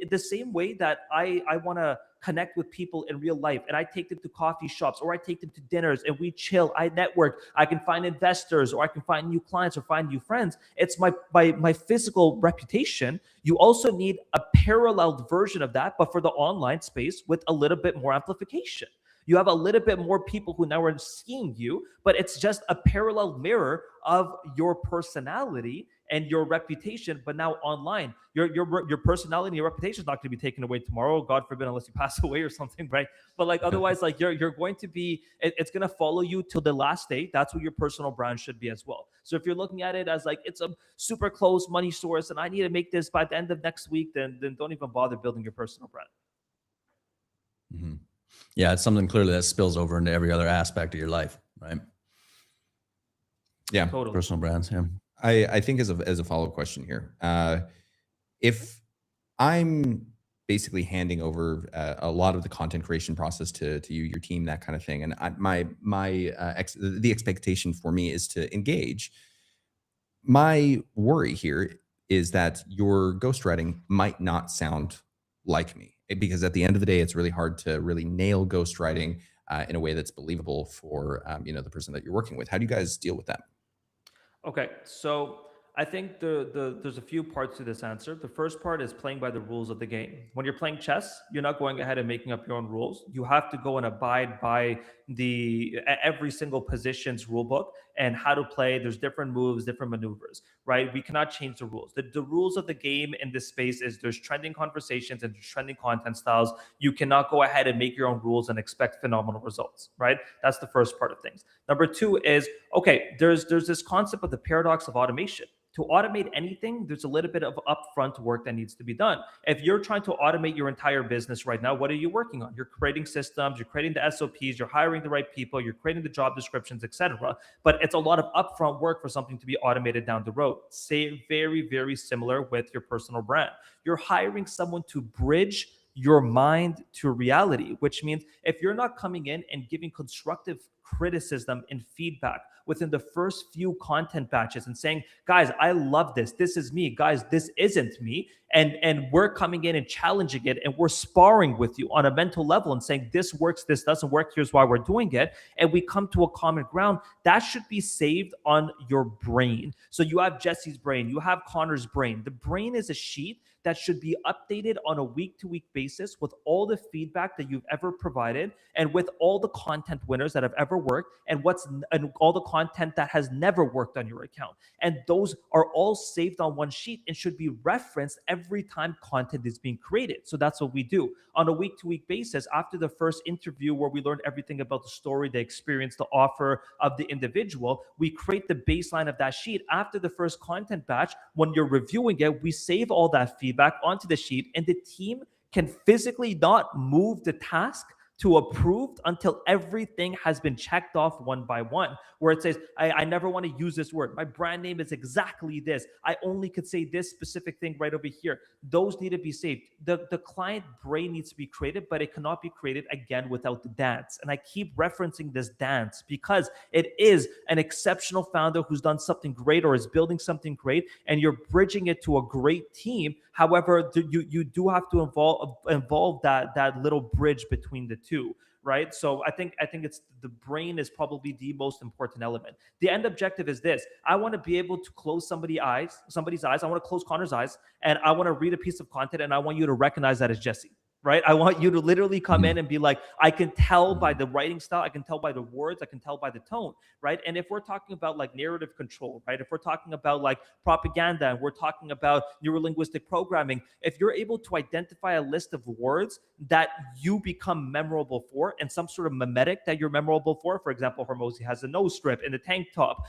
[SPEAKER 3] The same way that I want to connect with people in real life, and I take them to coffee shops, or I take them to dinners and we chill, I network, I can find investors, or I can find new clients or find new friends. It's my physical reputation. You also need a paralleled version of that, but for the online space with a little bit more amplification. You have a little bit more people who now are seeing you, but it's just a parallel mirror of your personality and your reputation, but now online. Your personality and your reputation is not going to be taken away tomorrow, God forbid, unless you pass away or something, right? But like otherwise, like you're going to be, it's going to follow you till the last day. That's what your personal brand should be as well. So if you're looking at it as like it's a super close money source and I need to make this by the end of next week, then don't even bother building your personal brand.
[SPEAKER 2] Mm-hmm. Yeah, it's something clearly that spills over into every other aspect of your life, right?
[SPEAKER 1] Yeah,
[SPEAKER 3] totally.
[SPEAKER 2] Personal brands. Yeah.
[SPEAKER 1] I think as a follow-up question here, if I'm basically handing over a lot of the content creation process to you, your team, that kind of thing, and the expectation for me is to engage. My worry here is that your ghostwriting might not sound like me, because at the end of the day, it's really hard to really nail ghostwriting in a way that's believable for the person that you're working with. How do you guys deal with that?
[SPEAKER 3] Okay, so I think there's a few parts to this answer. The first part is playing by the rules of the game. When you're playing chess, you're not going ahead and making up your own rules. You have to go and abide by every single position's rule book and how to play. There's different moves, different maneuvers, right? We cannot change the rules. The rules of the game in this space is there's trending conversations and there's trending content styles. You cannot go ahead and make your own rules and expect phenomenal results, right? That's the first part of things. Number two is, okay, there's this concept of the paradox of automation. To automate anything, there's a little bit of upfront work that needs to be done. If you're trying to automate your entire business right now, what are you working on? You're creating systems, you're creating the SOPs, you're hiring the right people, you're creating the job descriptions, etc. But it's a lot of upfront work for something to be automated down the road. Say very, very similar with your personal brand. You're hiring someone to bridge your mind to reality, which means if you're not coming in and giving constructive criticism and feedback within the first few content batches and saying, guys, I love this. This is me. Guys, this isn't me. And we're coming in and challenging it, and we're sparring with you on a mental level and saying, this works, this doesn't work, here's why we're doing it. And we come to a common ground. That should be saved on your brain. So you have Jesse's brain, you have Connor's brain. The brain is a sheet that should be updated on a week-to-week basis with all the feedback that you've ever provided, and with all the content winners that have ever worked, and all the content that has never worked on your account. And those are all saved on one sheet and should be referenced every time content is being created. So that's what we do on a week-to-week basis. After the first interview, where we learn everything about the story, the experience, the offer of the individual, we create the baseline of that sheet. After the first content batch, when you're reviewing it, we save all that feedback onto the sheet, and the team can physically not move the task to approved until everything has been checked off one by one, where it says, I never want to use this word. My brand name is exactly this. I only could say this specific thing right over here. Those need to be saved. The client brain needs to be created, but it cannot be created again without the dance. And I keep referencing this dance because it is an exceptional founder who's done something great or is building something great, and you're bridging it to a great team. However, you do have to involve that little bridge between the two, right? So I think it's the brain is probably the most important element. The end objective is this: I want to be able to close somebody's eyes. I want to close Connor's eyes, and I want to read a piece of content, and I want you to recognize that as Jesse. Right? I want you to literally come in and be like, I can tell by the writing style, I can tell by the words, I can tell by the tone, right? And if we're talking about like narrative control, right? If we're talking about like propaganda, and we're talking about neurolinguistic programming, if you're able to identify a list of words that you become memorable for, and some sort of mimetic that you're memorable for example, Hormozi has a nose strip in the tank top.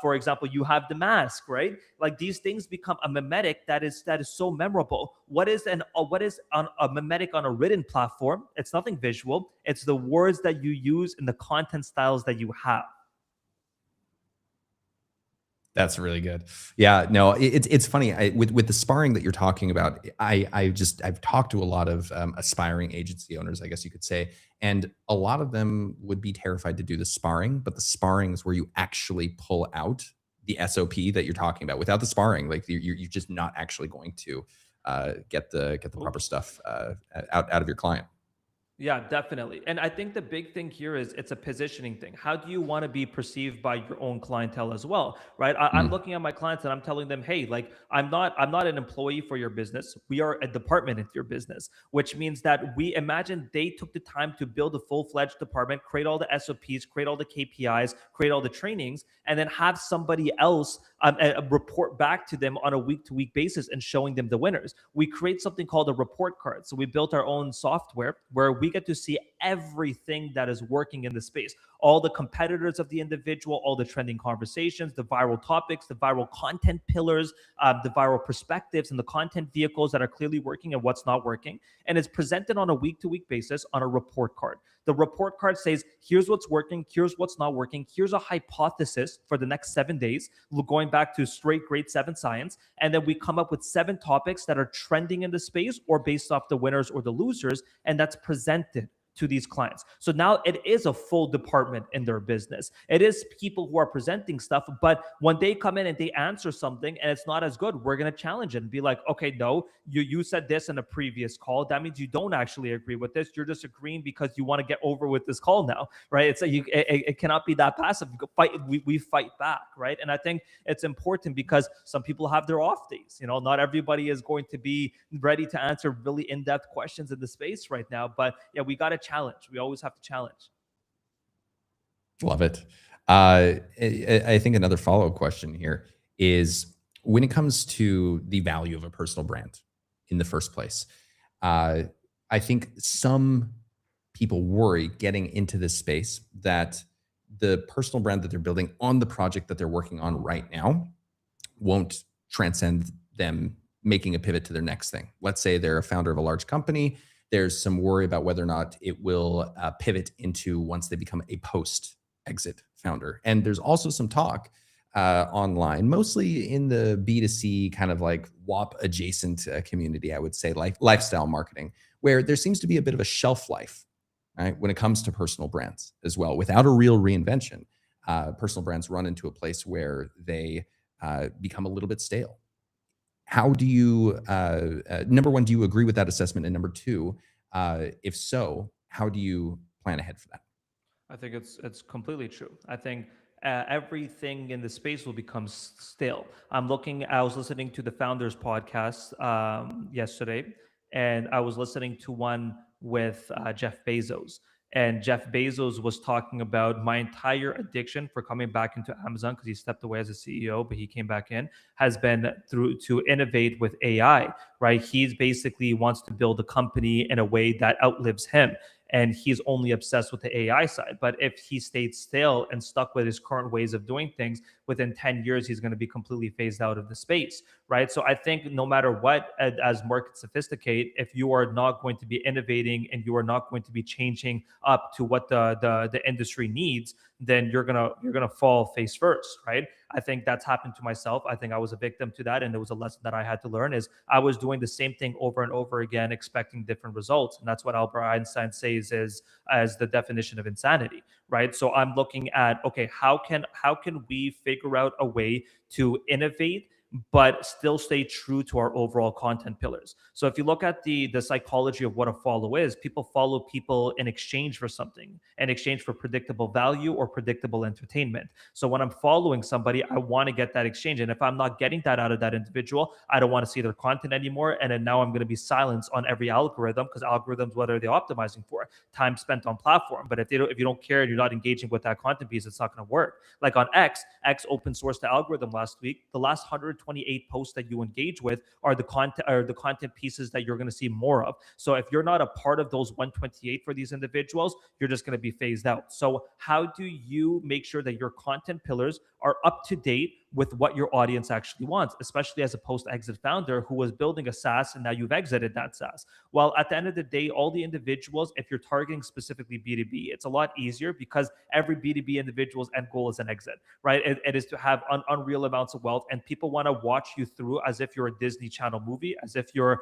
[SPEAKER 3] For example, you have the mask, right? Like these things become a mimetic that is so memorable. What is a mimetic on a written platform? It's nothing visual. It's the words that you use and the content styles that you have.
[SPEAKER 1] That's really good. Yeah, no, it's funny. With the sparring that you're talking about, I've talked to a lot of aspiring agency owners, I guess you could say, and a lot of them would be terrified to do the sparring, but the sparring is where you actually pull out the SOP that you're talking about. Without the sparring, like you're just not actually going to get the proper stuff out of your client.
[SPEAKER 3] Yeah, definitely. And I think the big thing here is it's a positioning thing. How do you want to be perceived by your own clientele as well, right? I'm looking at my clients and I'm telling them, hey, like I'm not an employee for your business. We are a department in your business, which means that we imagine they took the time to build a full-fledged department, create all the SOPs, create all the KPIs, create all the trainings, and then have somebody else report back to them on a week-to-week basis and showing them the winners. We create something called a report card. So we built our own software where we get to see everything that is working in the space, all the competitors of the individual, all the trending conversations, the viral topics, the viral content pillars, the viral perspectives, and the content vehicles that are clearly working and what's not working. And it's presented on a week-to-week basis on a report card. The report card says, here's what's working, here's what's not working, here's a hypothesis for the next 7 days, going back to straight grade 7 science. And then we come up with 7 topics that are trending in the space or based off the winners or the losers, and that's presented to these clients. So now it is a full department in their business. It is people who are presenting stuff, but when they come in and they answer something and it's not as good, we're going to challenge it and be like, okay, no, you said this in a previous call. That means you don't actually agree with this. You're just agreeing because you want to get over with this call now, right? It's it cannot be that passive. We fight back, right? And I think it's important because some people have their off days. You know, not everybody is going to be ready to answer really in-depth questions in the space right now, but yeah, we got to challenge. We always have to challenge.
[SPEAKER 1] Love it. I think another follow-up question here is, when it comes to the value of a personal brand in the first place, I think some people worry getting into this space that the personal brand that they're building on the project that they're working on right now won't transcend them making a pivot to their next thing. Let's say they're a founder of a large company. There's some worry about whether or not it will pivot into once they become a post-exit founder. And there's also some talk online, mostly in the B2C kind of like WAP adjacent community, I would say, like lifestyle marketing, where there seems to be a bit of a shelf life, right, when it comes to personal brands as well. Without a real reinvention, personal brands run into a place where they become a little bit stale. How do you, number one, do you agree with that assessment? And number two, if so, how do you plan ahead for that?
[SPEAKER 3] I think it's completely true. I think everything in the space will become stale. I was listening to the Founders podcast yesterday, and I was listening to one with Jeff Bezos. And Jeff Bezos was talking about my entire addiction for coming back into Amazon, because he stepped away as a CEO, but he came back in, has been through to innovate with AI, right? He's basically wants to build a company in a way that outlives him, and he's only obsessed with the AI side. But if he stayed still and stuck with his current ways of doing things, within 10 years, he's going to be completely phased out of the space, right? So I think no matter what, as markets sophisticate, if you are not going to be innovating and you are not going to be changing up to what the industry needs, then you're gonna fall face first, right? I think that's happened to myself. I think I was a victim to that, and it was a lesson that I had to learn. Is I was doing the same thing over and over again, expecting different results, and that's what Albert Einstein says is as the definition of insanity, right? So I'm looking at, okay, how can we figure out a way to innovate but still stay true to our overall content pillars? So if you look at the psychology of what a follow is, people follow people in exchange for something, in exchange for predictable value or predictable entertainment. So when I'm following somebody, I want to get that exchange. And if I'm not getting that out of that individual, I don't want to see their content anymore. And then now I'm going to be silenced on every algorithm, because algorithms, what are they optimizing for? Time spent on platform. But if you don't care and you're not engaging with that content piece, it's not going to work. Like on X open sourced the algorithm last week. The last 128 posts that you engage with are the content pieces that you're going to see more of. So if you're not a part of those 128 for these individuals, you're just going to be phased out. So how do you make sure that your content pillars are up to date with what your audience actually wants, especially as a post-exit founder who was building a SaaS and now you've exited that SaaS? Well, at the end of the day, all the individuals, if you're targeting specifically B2B, it's a lot easier because every B2B individual's end goal is an exit, right? It is to have unreal amounts of wealth, and people want to watch you through as if you're a Disney Channel movie, as if you're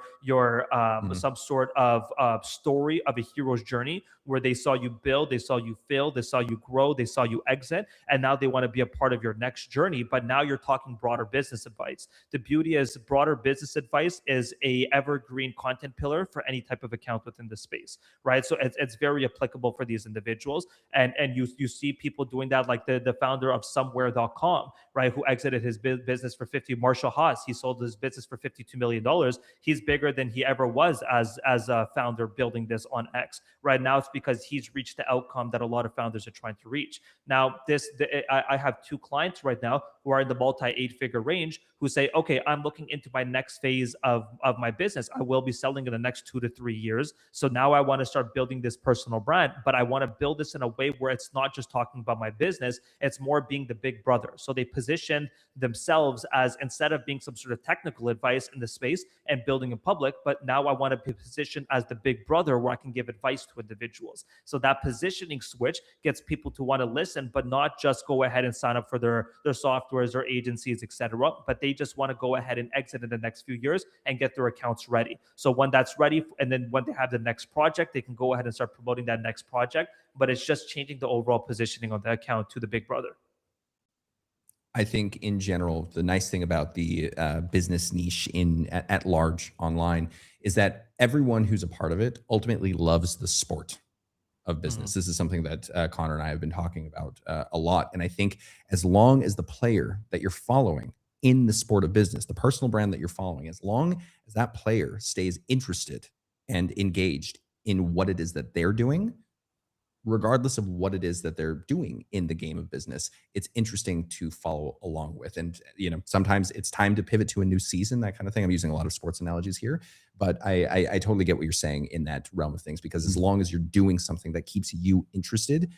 [SPEAKER 3] some sort of story of a hero's journey where they saw you build, they saw you fail, they saw you grow, they saw you exit, and now they want to be a part of your next journey. But now you're talking broader business advice. The beauty is broader business advice is a evergreen content pillar for any type of account within the space, right? So it's very applicable for these individuals. And you see people doing that, like the founder of somewhere.com, right, who exited his business for Marshall Haas. He sold his business for $52 million. He's bigger than he ever was as a founder building this on X. Right now, it's because he's reached the outcome that a lot of founders are trying to reach. Now, I have two clients right now who are in the multi-8-figure range who say, okay, I'm looking into my next phase of my business. I will be selling in the next 2 to 3 years. So now I want to start building this personal brand, but I want to build this in a way where it's not just talking about my business, it's more being the big brother. So they position themselves as, instead of being some sort of technical advice in the space and building in public, but now I want to be positioned as the big brother where I can give advice to individuals. So that positioning switch gets people to want to listen, but not just go ahead and sign up for their softwares or agencies, etc. But they just want to go ahead and exit in the next few years and get their accounts ready. So when that's ready, and then when they have the next project, they can go ahead and start promoting that next project. But it's just changing the overall positioning of the account to the big brother.
[SPEAKER 1] I think in general, the nice thing about the business niche at large online is that everyone who's a part of it ultimately loves the sport of business. This is something that Connor and I have been talking about a lot. And I think as long as the player that you're following in the sport of business, the personal brand that you're following, as long as that player stays interested and engaged in what it is that they're doing, regardless of what it is that they're doing in the game of business, it's interesting to follow along with. And, sometimes it's time to pivot to a new season, that kind of thing. I'm using a lot of sports analogies here, but I totally get what you're saying in that realm of things, because as long as you're doing something that keeps you interested,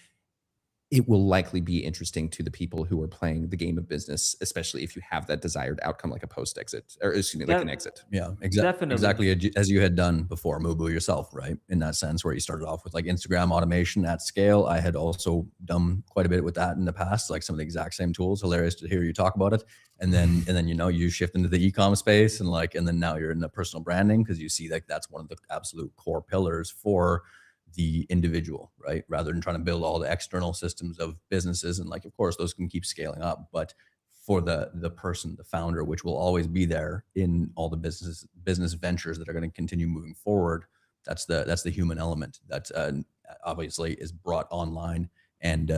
[SPEAKER 1] it will likely be interesting to the people who are playing the game of business, especially if you have that desired outcome, like a post exit, or excuse me, like
[SPEAKER 3] Yeah,
[SPEAKER 1] an exit.
[SPEAKER 2] Yeah,
[SPEAKER 3] definitely.
[SPEAKER 2] exactly as you had done before Mubu yourself, right? In that sense, where you started off with like Instagram automation at scale. I had also done quite a bit with that in the past, like some of the exact same tools. Hilarious to hear you talk about it. And then you shift into the e-com space and then now you're in the personal branding because you see like that's one of the absolute core pillars for the individual, right? Rather than trying to build all the external systems of businesses. And like, of course, those can keep scaling up, but for the person, the founder, which will always be there in all the business ventures that are going to continue moving forward, that's the human element that obviously is brought online and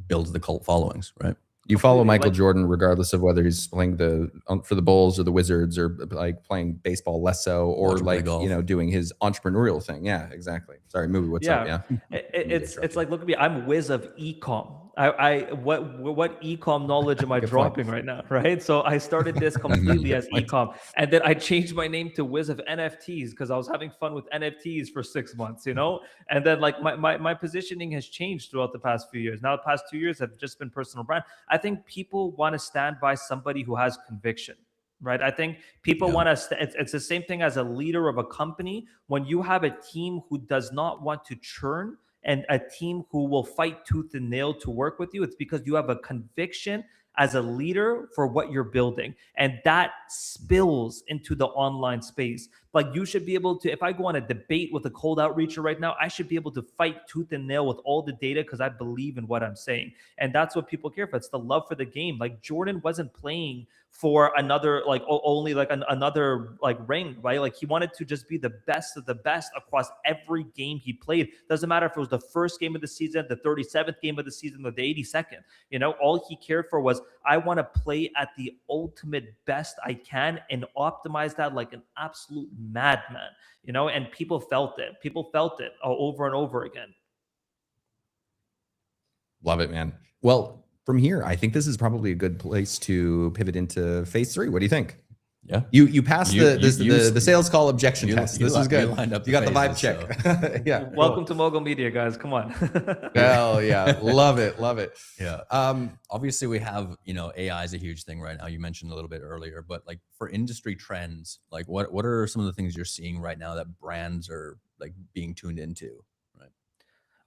[SPEAKER 2] builds the cult followings, right?
[SPEAKER 1] You follow
[SPEAKER 3] Completely,
[SPEAKER 1] Michael
[SPEAKER 3] like-
[SPEAKER 1] Jordan regardless of whether he's playing for the Bulls or the Wizards, or like playing baseball less so, or
[SPEAKER 2] Watching play
[SPEAKER 1] like
[SPEAKER 2] golf.
[SPEAKER 1] doing his entrepreneurial thing. Yeah, exactly. Sorry, movie. What's up? Yeah.
[SPEAKER 3] It's like, look at me. I'm whiz of ecom. What ecom knowledge am I
[SPEAKER 1] Good point.
[SPEAKER 3] dropping right now? Right. So I started this completely as ecom, and then I changed my name to whiz of NFTs because I was having fun with NFTs for 6 months, And then like my positioning has changed throughout the past few years. Now the past 2 years have just been personal brand. I think people want to stand by somebody who has conviction. Right. I think people
[SPEAKER 2] Yeah.
[SPEAKER 3] want to, it's the same thing as a leader of a company. When you have a team who does not want to churn and a team who will fight tooth and nail to work with you, it's because you have a conviction as a leader for what you're building. And that spills into the online space. Like you should be able to, if I go on a debate with a cold outreacher right now, I should be able to fight tooth and nail with all the data because I believe in what I'm saying. And that's what people care for. It's the love for the game. Like Jordan wasn't playing for another, like only like another like ring, right? Like he wanted to just be the best of the best across every game he played. Doesn't matter if it was the first game of the season, the 37th game of the season, or the 82nd. All he cared for was, I want to play at the ultimate best I can and optimize that like an absolute madman, and people felt it. People felt it over and over again.
[SPEAKER 1] Love it, man. Well, from here, I think this is probably a good place to pivot into phase 3. What do you think?
[SPEAKER 2] Yeah.
[SPEAKER 1] You passed the sales call objection test. This is good.
[SPEAKER 2] lined up
[SPEAKER 1] You got the vibe
[SPEAKER 2] phases,
[SPEAKER 1] check. Yeah.
[SPEAKER 3] Welcome to Mogul Media, guys. Come on.
[SPEAKER 1] Hell yeah. Love it. Love it.
[SPEAKER 2] Yeah. Obviously we have, AI is a huge thing right now. You mentioned a little bit earlier, but like for industry trends, like what are some of the things you're seeing right now that brands are like being tuned into? Right.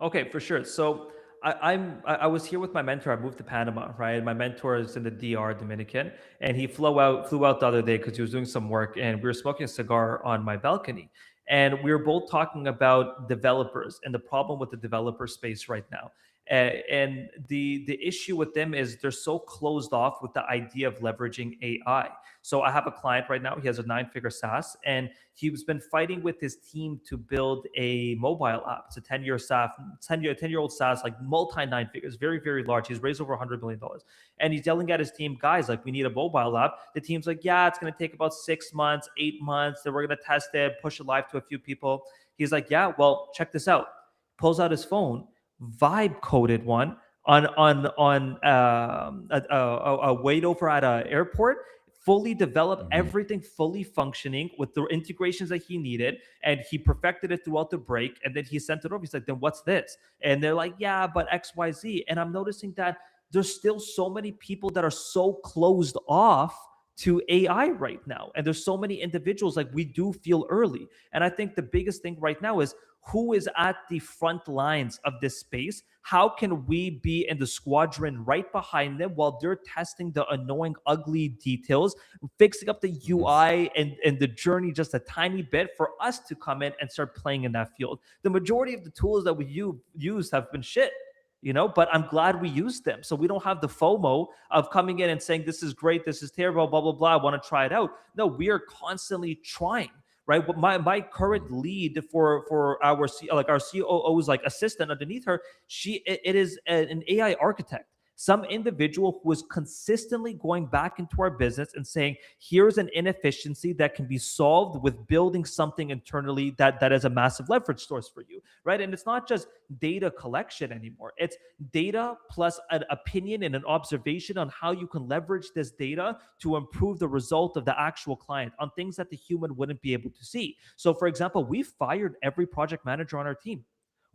[SPEAKER 3] Okay, for sure. So I was here with my mentor. I moved to Panama, right? My mentor is in the DR, Dominican, and he flew out the other day because he was doing some work, and we were smoking a cigar on my balcony, and we were both talking about developers and the problem with the developer space right now. And the issue with them is they're so closed off with the idea of leveraging AI. So I have a client right now. He has a 9-figure SaaS, and he's been fighting with his team to build a mobile app. It's a 10-year-old SaaS, like multi 9 figures, very, very large. He's raised over $100 million. And he's yelling at his team, guys, like, we need a mobile app. The team's like, yeah, it's going to take about 6 months, 8 months. Then we're going to test it, push it live to a few people. He's like, yeah, well, check this out. Pulls out his phone, vibe coded one on a wait over at an airport, fully developed, everything fully functioning with the integrations that he needed, and he perfected it throughout the break, and then he sent it over. He's like, then what's this? And they're like, yeah, but XYZ. And I'm noticing that there's still so many people that are so closed off to AI right now. And there's so many individuals, like, we do feel early. And I think the biggest thing right now is, who is at the front lines of this space? How can we be in the squadron right behind them while they're testing the annoying, ugly details, fixing up the UI and the journey just a tiny bit for us to come in and start playing in that field? The majority of the tools that we use have been shit. But I'm glad we used them. So we don't have the FOMO of coming in and saying, this is great, this is terrible, blah, blah, blah, I want to try it out. No, we are constantly trying, right? My current lead for our COO's like assistant underneath her, it is an AI architect. Some individual who is consistently going back into our business and saying, here's an inefficiency that can be solved with building something internally that is a massive leverage source for you, right? And it's not just data collection anymore. It's data plus an opinion and an observation on how you can leverage this data to improve the result of the actual client on things that the human wouldn't be able to see. So for example, we fired every project manager on our team.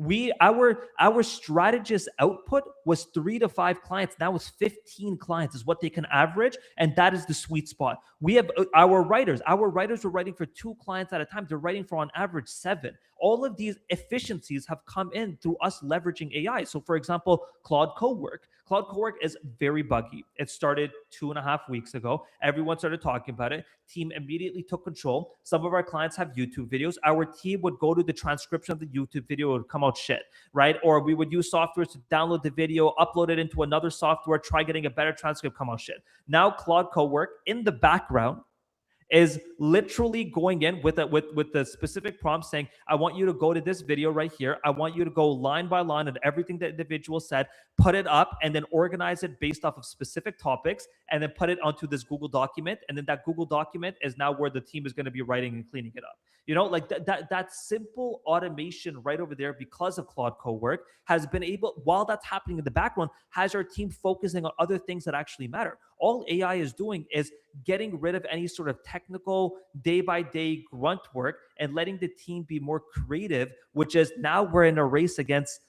[SPEAKER 3] Our strategist output was 3 to 5 clients. Now it's 15 clients is what they can average, and that is the sweet spot. We have our writers. Our writers were writing for 2 clients at a time. They're writing for on average 7. All of these efficiencies have come in through us leveraging AI. So, for example, Claude Cowork. Claude Cowork is very buggy. It started 2.5 weeks ago. Everyone started talking about it. Team immediately took control. Some of our clients have YouTube videos. Our team would go to the transcription of the YouTube video. It would come out shit, right? Or we would use software to download the video, upload it into another software, try getting a better transcript, come out shit. Now Claude Cowork in the background is literally going in with the specific prompt saying, I want you to go to this video right here. I want you to go line by line and everything that the individual said, put it up, and then organize it based off of specific topics, and then put it onto this Google document. And then that Google document is now where the team is going to be writing and cleaning it up. You know, like that simple automation right over there, because of Claude Cowork, has been able, while that's happening in the background, has our team focusing on other things that actually matter. All AI is doing is getting rid of any sort of technical day-by-day grunt work and letting the team be more creative, which is now we're in a race against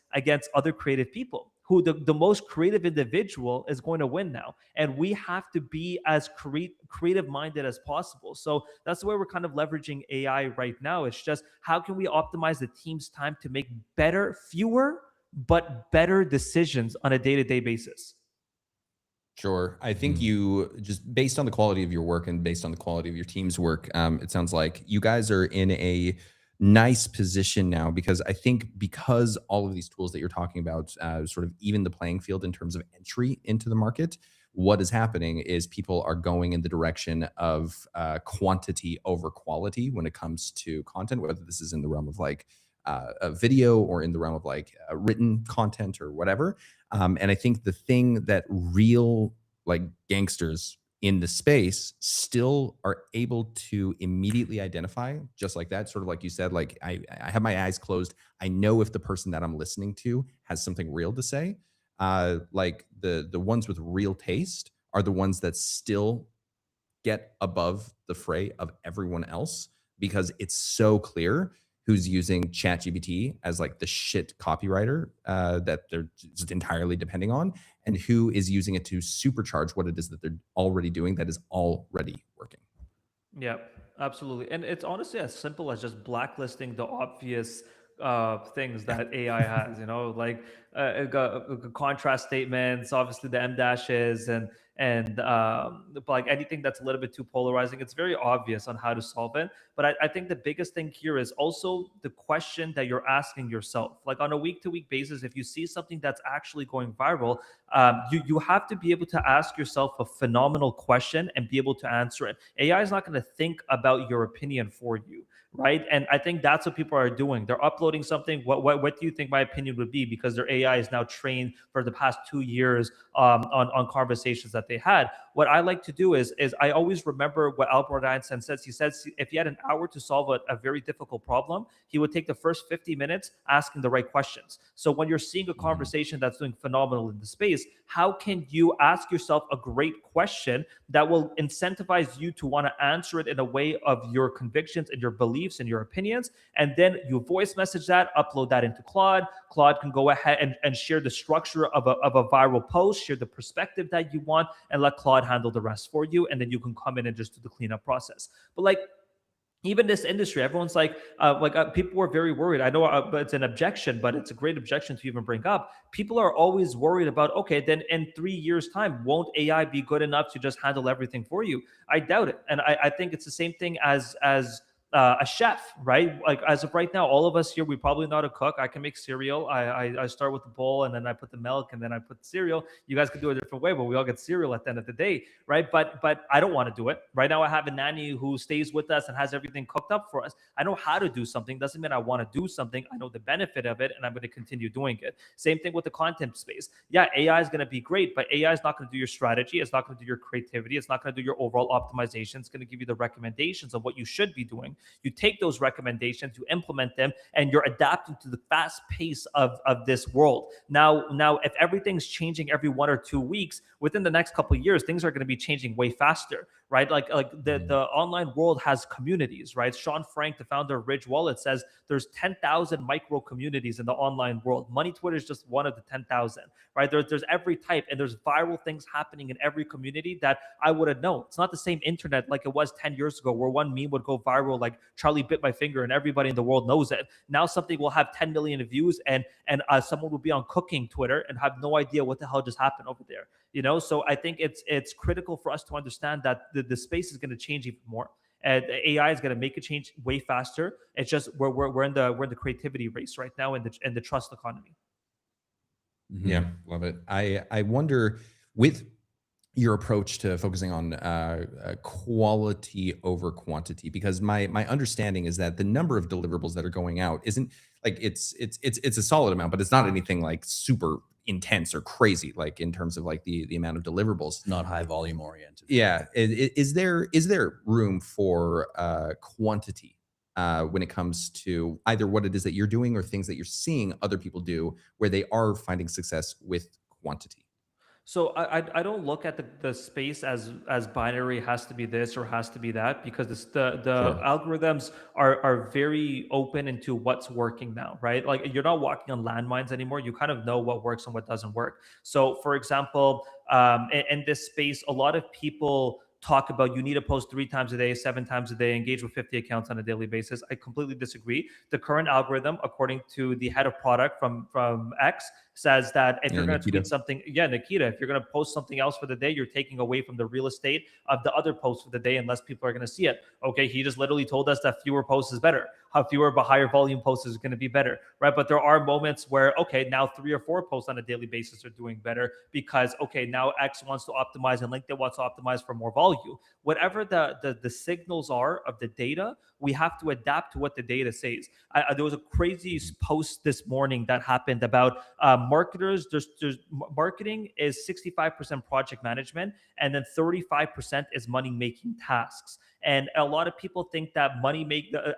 [SPEAKER 3] other creative people. Who the most creative individual is going to win now. And we have to be as creative minded as possible. So that's the way we're kind of leveraging AI right now. It's just, how can we optimize the team's time to make fewer, but better decisions on a day-to-day basis?
[SPEAKER 1] Sure. I think you, just based on the quality of your work and based on the quality of your team's work, it sounds like you guys are in a nice position now, because I think because all of these tools that you're talking about sort of even the playing field in terms of entry into the market, what is happening is people are going in the direction of quantity over quality when it comes to content, whether this is in the realm of like a video or in the realm of like written content or whatever. And I think the thing that real like gangsters in the space still are able to immediately identify, just like that, sort of like you said, like I have my eyes closed. I know if the person that I'm listening to has something real to say. Like the ones with real taste are the ones that still get above the fray of everyone else, because it's so clear who's using ChatGPT as like the shit copywriter that they're just entirely depending on, and who is using it to supercharge what it is that they're already doing that is already working.
[SPEAKER 3] Yeah, absolutely. And it's honestly as simple as just blacklisting the obvious things that AI has, you know, like contrast statements, obviously the M dashes, and like anything that's a little bit too polarizing. It's very obvious on how to solve it. But I think the biggest thing here is also the question that you're asking yourself. Like on a week-to-week basis, if you see something that's actually going viral, you have to be able to ask yourself a phenomenal question and be able to answer it. AI is not going to think about your opinion for you, right? And I think that's what people are doing. They're uploading something. What do you think my opinion would be? Because their AI is now trained for the past 2 years on conversations that they had. What I like to do is I always remember what Albert Einstein says. He says if he had an hour to solve a very difficult problem, he would take the first 50 minutes asking the right questions. So when you're seeing a conversation that's doing phenomenal in the space, how can you ask yourself a great question that will incentivize you to want to answer it in a way of your convictions and your beliefs and your opinions? And then you voice message that, upload that into Claude. Claude can go ahead and share the structure of a viral post, share the perspective that you want, and let Claude handle the rest for you. And then you can come in and just do the cleanup process. But like, even this industry, everyone's like people were very worried. I know but it's an objection, but it's a great objection to even bring up. People are always worried about, okay, then in 3 years' time, won't AI be good enough to just handle everything for you? I doubt it. And I think it's the same thing as a chef, right? Like as of right now, all of us here, we probably know how to cook. I can make cereal. I start with the bowl, and then I put the milk, and then I put the cereal. You guys can do it a different way, but we all get cereal at the end of the day, right? But I don't want to do it. Right now I have a nanny who stays with us and has everything cooked up for us. I know how to do something. Doesn't mean I want to do something. I know the benefit of it, and I'm going to continue doing it. Same thing with the content space. Yeah, AI is going to be great, but AI is not going to do your strategy. It's not going to do your creativity. It's not going to do your overall optimization. It's going to give you the recommendations of what you should be doing. You take those recommendations, you implement them, and you're adapting to the fast pace of this world. Now, if everything's changing every 1 or 2 weeks, within the next couple of years, things are going to be changing way faster, right? Like the online world has communities, right? Sean Frank, the founder of Ridge Wallet, says there's 10,000 micro communities in the online world. Money Twitter is just one of the 10,000, right? There's every type, and there's viral things happening in every community that I wouldn't know. It's not the same internet like it was 10 years ago, where one meme would go viral like Charlie bit my finger and everybody in the world knows it. Now something will have 10 million views, and someone will be on cooking Twitter and have no idea what the hell just happened over there. So I think it's critical for us to understand that the space is going to change even more. And AI is going to make a change way faster. It's just we're in the creativity race right now, in the trust economy.
[SPEAKER 1] Yeah, love it. I wonder, with your approach to focusing on quality over quantity, because my understanding is that the number of deliverables that are going out isn't like, it's a solid amount, but it's not anything like super intense or crazy, like in terms of like the amount of deliverables.
[SPEAKER 2] Not high volume oriented.
[SPEAKER 1] Yeah. Is there room for quantity when it comes to either what it is that you're doing or things that you're seeing other people do where they are finding success with quantity?
[SPEAKER 3] So I don't look at the space as binary, has to be this or has to be that, because the
[SPEAKER 1] Sure.
[SPEAKER 3] algorithms are very open into what's working now, right? Like, you're not walking on landmines anymore. You kind of know what works and what doesn't work. So for example, in this space, a lot of people talk about you need to post 3 times a day, 7 times a day, engage with 50 accounts on a daily basis. I completely disagree. The current algorithm, according to the head of product from X, says that if
[SPEAKER 1] Yeah,
[SPEAKER 3] you're going to
[SPEAKER 1] Nikita.
[SPEAKER 3] tweet something, yeah, Nikita, if you're going to post something else for the day, you're taking away from the real estate of the other posts for the day, unless people are going to see it. Okay, he just literally told us that fewer posts is better. How fewer but higher volume posts is going to be better, right? But there are moments where, okay, now 3 or 4 posts on a daily basis are doing better because, okay, now X wants to optimize and LinkedIn wants to optimize for more volume. Whatever the signals are of the data, we have to adapt to what the data says. There was a crazy post this morning that happened about marketers. There's marketing is 65% project management, and then 35% is money making tasks. And a lot of people think that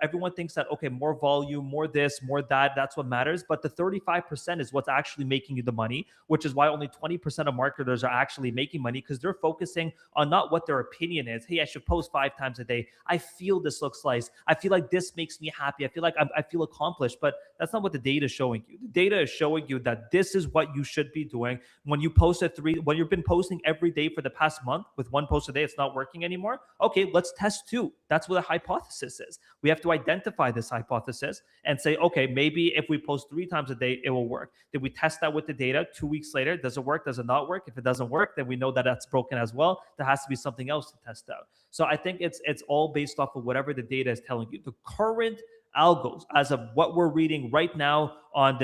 [SPEAKER 3] everyone thinks that, okay, more volume, more this, more that, that's what matters. But the 35% is what's actually making you the money, which is why only 20% of marketers are actually making money, because they're focusing on not what their opinion is. Hey, I should post 5 times a day. I feel this looks nice. I feel like this makes me happy. I feel like I feel accomplished. But that's not what the data is showing you. The data is showing you that this is what you should be doing. When you've been posting every day for the past month with 1 post a day, it's not working anymore. Okay, let's test 2. That's what a hypothesis is. We have to identify this hypothesis and say, okay, maybe if we post 3 times a day, it will work. Did we test that with the data 2 weeks later? Does it work? Does it not work? If it doesn't work, then we know that that's broken as well. There has to be something else to test out. So I think it's all based off of whatever the data is telling you. The current algos, as of what we're reading right now on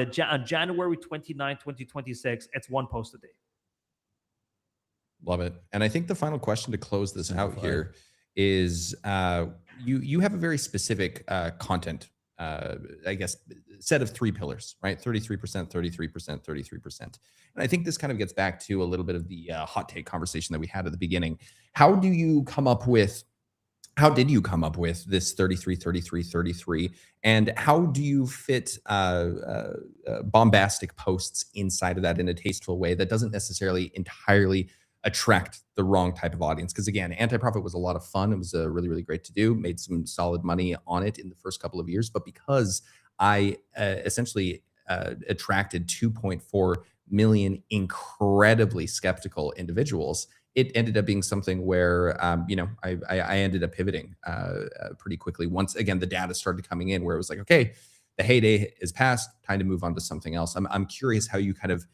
[SPEAKER 3] January 29, 2026, it's 1 post a day.
[SPEAKER 1] Love it. And I think the final question to close this out
[SPEAKER 2] Simplify.
[SPEAKER 1] here is you have a very specific content, I guess, set of 3 pillars, right? 33%, 33%, 33%. And I think this kind of gets back to a little bit of the hot take conversation that we had at the beginning. How did you come up with this 33, 33, 33? And how do you fit bombastic posts inside of that in a tasteful way that doesn't necessarily entirely attract the wrong type of audience? Because again, Anti-Profit was a lot of fun. It was really, really great to do. Made some solid money on it in the first couple of years. But because I essentially attracted 2.4 million incredibly skeptical individuals, it ended up being something where I ended up pivoting pretty quickly. Once again, the data started coming in where it was like, okay, the heyday is past, time to move on to something else. I'm curious how you kind of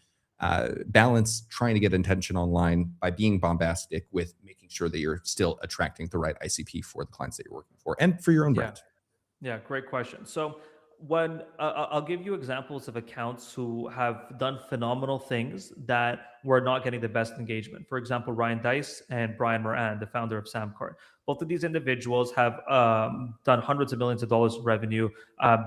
[SPEAKER 1] balance trying to get attention online by being bombastic with making sure that you're still attracting the right ICP for the clients that you're working for and for your own brand.
[SPEAKER 3] Yeah, great question. So when I'll give you examples of accounts who have done phenomenal things that were not getting the best engagement. For example, Ryan Dice and Brian Moran, the founder of Samcart. Both of these individuals have done hundreds of millions of dollars of revenue,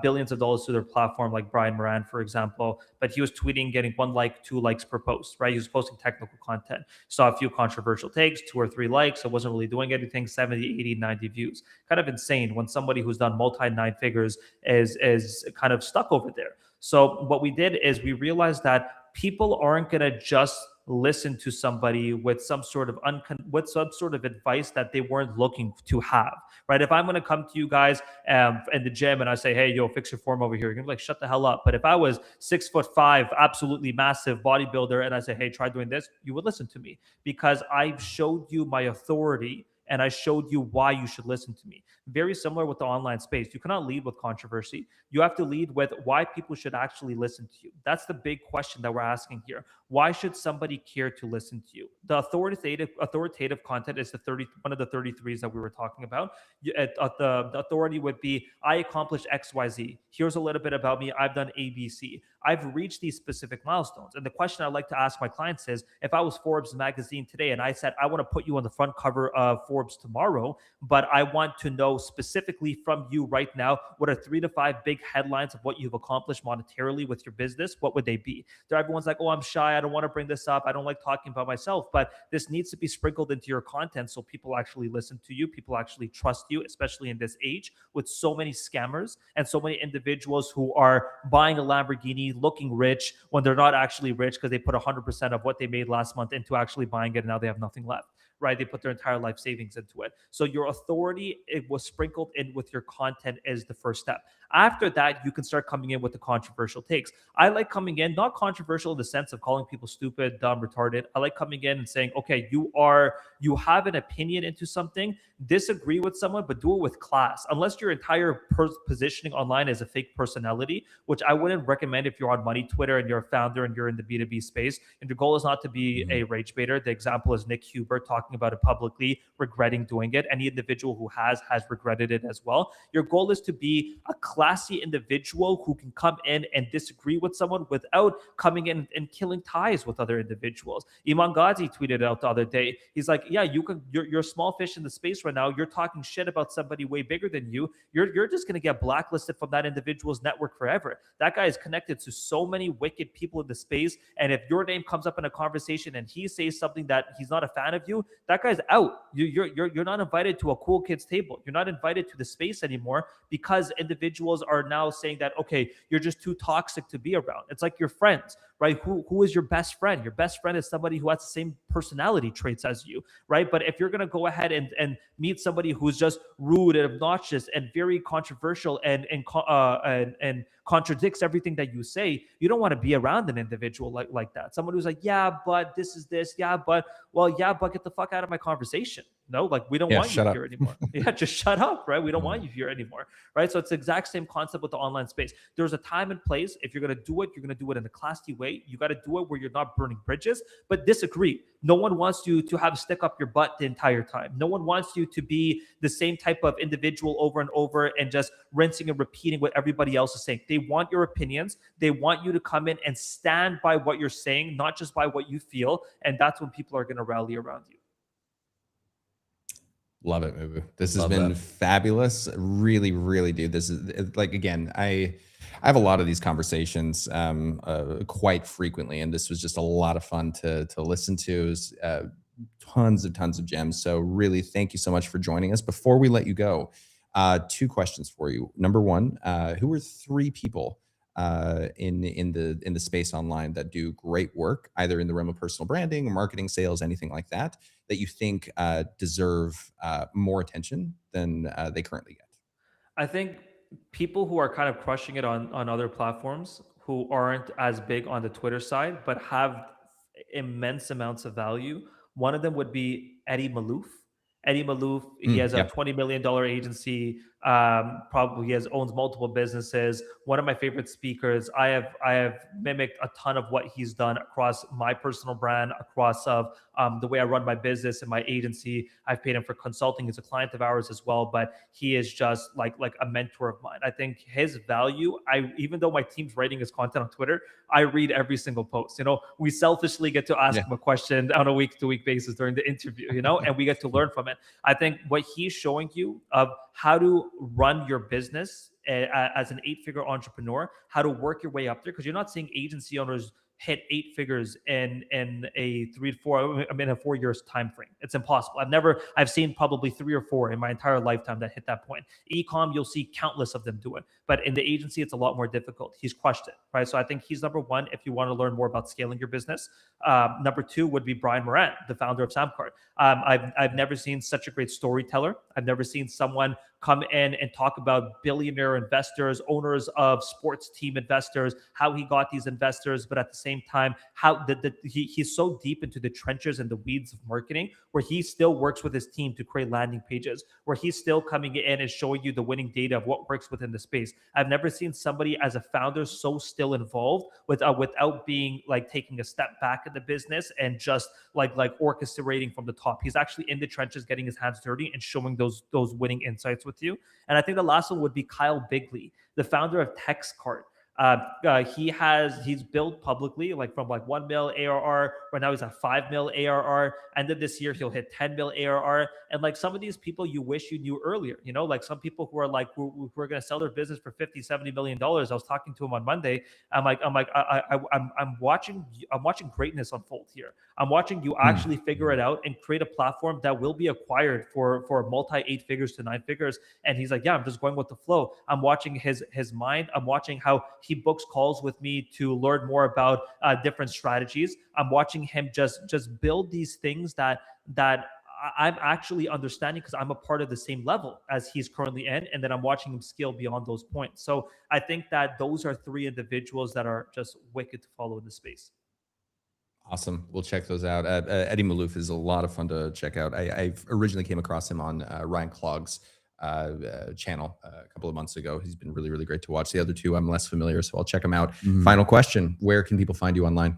[SPEAKER 3] billions of dollars to their platform, like Brian Moran, for example. But he was tweeting, getting 1 like, 2 likes per post, right? He was posting technical content. Saw a few controversial takes, 2 or 3 likes. It wasn't really doing anything, 70, 80, 90 views. Kind of insane when somebody who's done multi-9 figures is kind of stuck over there. So what we did is we realized that people aren't going to just listen to somebody with some sort of advice that they weren't looking to have, right? If I'm going to come to you guys in the gym and I say, hey, yo, fix your form over here, you're going to be like, shut the hell up. But if I was 6'5", absolutely massive bodybuilder, and I say, hey, try doing this, you would listen to me because I showed you my authority and I showed you why you should listen to me. Very similar with the online space. You cannot lead with controversy. You have to lead with why people should actually listen to you. That's the big question that we're asking here. Why should somebody care to listen to you? The authoritative content is one of the 33s that we were talking about. The authority would be, I accomplished XYZ. Here's a little bit about me. I've done ABC. I've reached these specific milestones. And the question I like to ask my clients is, if I was Forbes magazine today and I said, I want to put you on the front cover of Forbes tomorrow, but I want to know specifically from you right now, what are 3 to 5 big headlines of what you've accomplished monetarily with your business? What would they be? So everyone's like, oh, I'm shy. I don't want to bring this up. I don't like talking about myself, but this needs to be sprinkled into your content so people actually listen to you. People actually trust you, especially in this age with so many scammers and so many individuals who are buying a Lamborghini, looking rich when they're not actually rich because they put 100% of what they made last month into actually buying it, and now they have nothing left, right? They put their entire life savings into it. So your authority, it was sprinkled in with your content is the first step. After that, you can start coming in with the controversial takes. I like coming in, not controversial in the sense of calling people stupid, dumb, retarded. I like coming in and saying, okay, you have an opinion into something, disagree with someone, but do it with class. Unless your entire positioning online is a fake personality, which I wouldn't recommend if you're on Money Twitter and you're a founder and you're in the B2B space. And your goal is not to be a rage baiter. The example is Nick Huber talking about it publicly, regretting doing it. Any individual who has regretted it as well. Your goal is to be a classy individual who can come in and disagree with someone without coming in and killing ties with other individuals. Iman Ghazi tweeted out the other day. He's like, yeah, you're a small fish in the space right now. You're talking shit about somebody way bigger than you. You're just going to get blacklisted from that individual's network forever. That guy is connected to so many wicked people in the space. And if your name comes up in a conversation and he says something that he's not a fan of you, that guy's out. You're not invited to a cool kids table. You're not invited to the space anymore because individuals are now saying that, okay, you're just too toxic to be around. It's like your friends, right? Who is your best friend? Your best friend is somebody who has the same personality traits as you, right? But if you're going to go ahead and meet somebody who's just rude and obnoxious and very controversial and contradicts everything that you say, you don't want to be around an individual like that. Someone who's like, yeah, but this is this. Yeah, but get the fuck out of my conversation. No, like we don't want you here anymore. Yeah, just shut up, right? We don't want you here anymore, right? So it's the exact same concept with the online space. There's a time and place. If you're going to do it, you're going to do it in a classy way. You got to do it where you're not burning bridges, but disagree. No one wants you to have a stick up your butt the entire time. No one wants you to be the same type of individual over and over and just rinsing and repeating what everybody else is saying. They want your opinions. They want you to come in and stand by what you're saying, not just by what you feel. And that's when people are going to rally around you.
[SPEAKER 1] Love it, Mubu. This has been fabulous. Really, really, dude. This is like, again, I have a lot of these conversations quite frequently, and this was just a lot of fun to listen to. It was, tons of gems. So really, thank you so much for joining us. Before we let you go, 2 questions for you. Number 1, who are 3 people in the space online that do great work, either in the realm of personal branding, marketing, sales, anything like that you think deserve more attention than they currently get?
[SPEAKER 3] I think people who are kind of crushing it on other platforms who aren't as big on the Twitter side, but have immense amounts of value. One of them would be Eddie Malouf. Eddie Malouf, he has a $20 million agency. Probably owns multiple businesses. One of my favorite speakers. I have mimicked a ton of what he's done across my personal brand, across of the way I run my business and my agency. I've paid him for consulting. He's a client of ours as well, but he is just like a mentor of mine. I think his value, even though my team's writing his content on Twitter, I read every single post. We selfishly get to ask him a question on a week-to-week basis during the interview, and we get to learn from it. I think what he's showing you of how to run your business as an 8-figure entrepreneur, how to work your way up there, because you're not seeing agency owners hit 8 figures in a 3 to 4, I mean, a 4 years time frame. It's impossible. I've seen probably 3 or 4 in my entire lifetime that hit that point. E-com, you'll see countless of them do it, but in the agency, it's a lot more difficult. He's crushed it, right? So I think he's number one if you want to learn more about scaling your business. Number two would be Brian Moran, the founder of Samcart. I've never seen such a great storyteller. I've never seen someone come in and talk about billionaire investors, owners of sports team investors, how he got these investors, but at the same time, how he's so deep into the trenches and the weeds of marketing, where he still works with his team to create landing pages, where he's still coming in and showing you the winning data of what works within the space. I've never seen somebody as a founder so still involved without being like taking a step back in the business and just like orchestrating from the top. He's actually in the trenches, getting his hands dirty and showing those winning insights with you. And I think the last one would be Kyle Bigley, the founder of TextCart. He's built publicly like from like 1 mil ARR. Right now he's at 5 mil ARR. End of this year, he'll hit 10 mil ARR. And like some of these people you wish you knew earlier, you know, like some people who are like, who are going to sell their business for 50, $70 million. I was talking to him on Monday. I'm watching greatness unfold here. I'm watching you actually figure it out and create a platform that will be acquired for multi 8 figures to 9 figures. And he's like, yeah, I'm just going with the flow. I'm watching his mind. I'm watching how he books calls with me to learn more about different strategies. I'm watching him just build these things that I'm actually understanding because I'm a part of the same level as he's currently in, and then I'm watching him scale beyond those points. So I think that those are 3 individuals that are just wicked to follow in the space.
[SPEAKER 1] Awesome. We'll check those out. Eddie Malouf is a lot of fun to check out. I originally came across him on Ryan Klog's channel a couple of months ago. He's been really, really great to watch. The other 2 I'm less familiar, so I'll check them out. Final question: where can people find you online?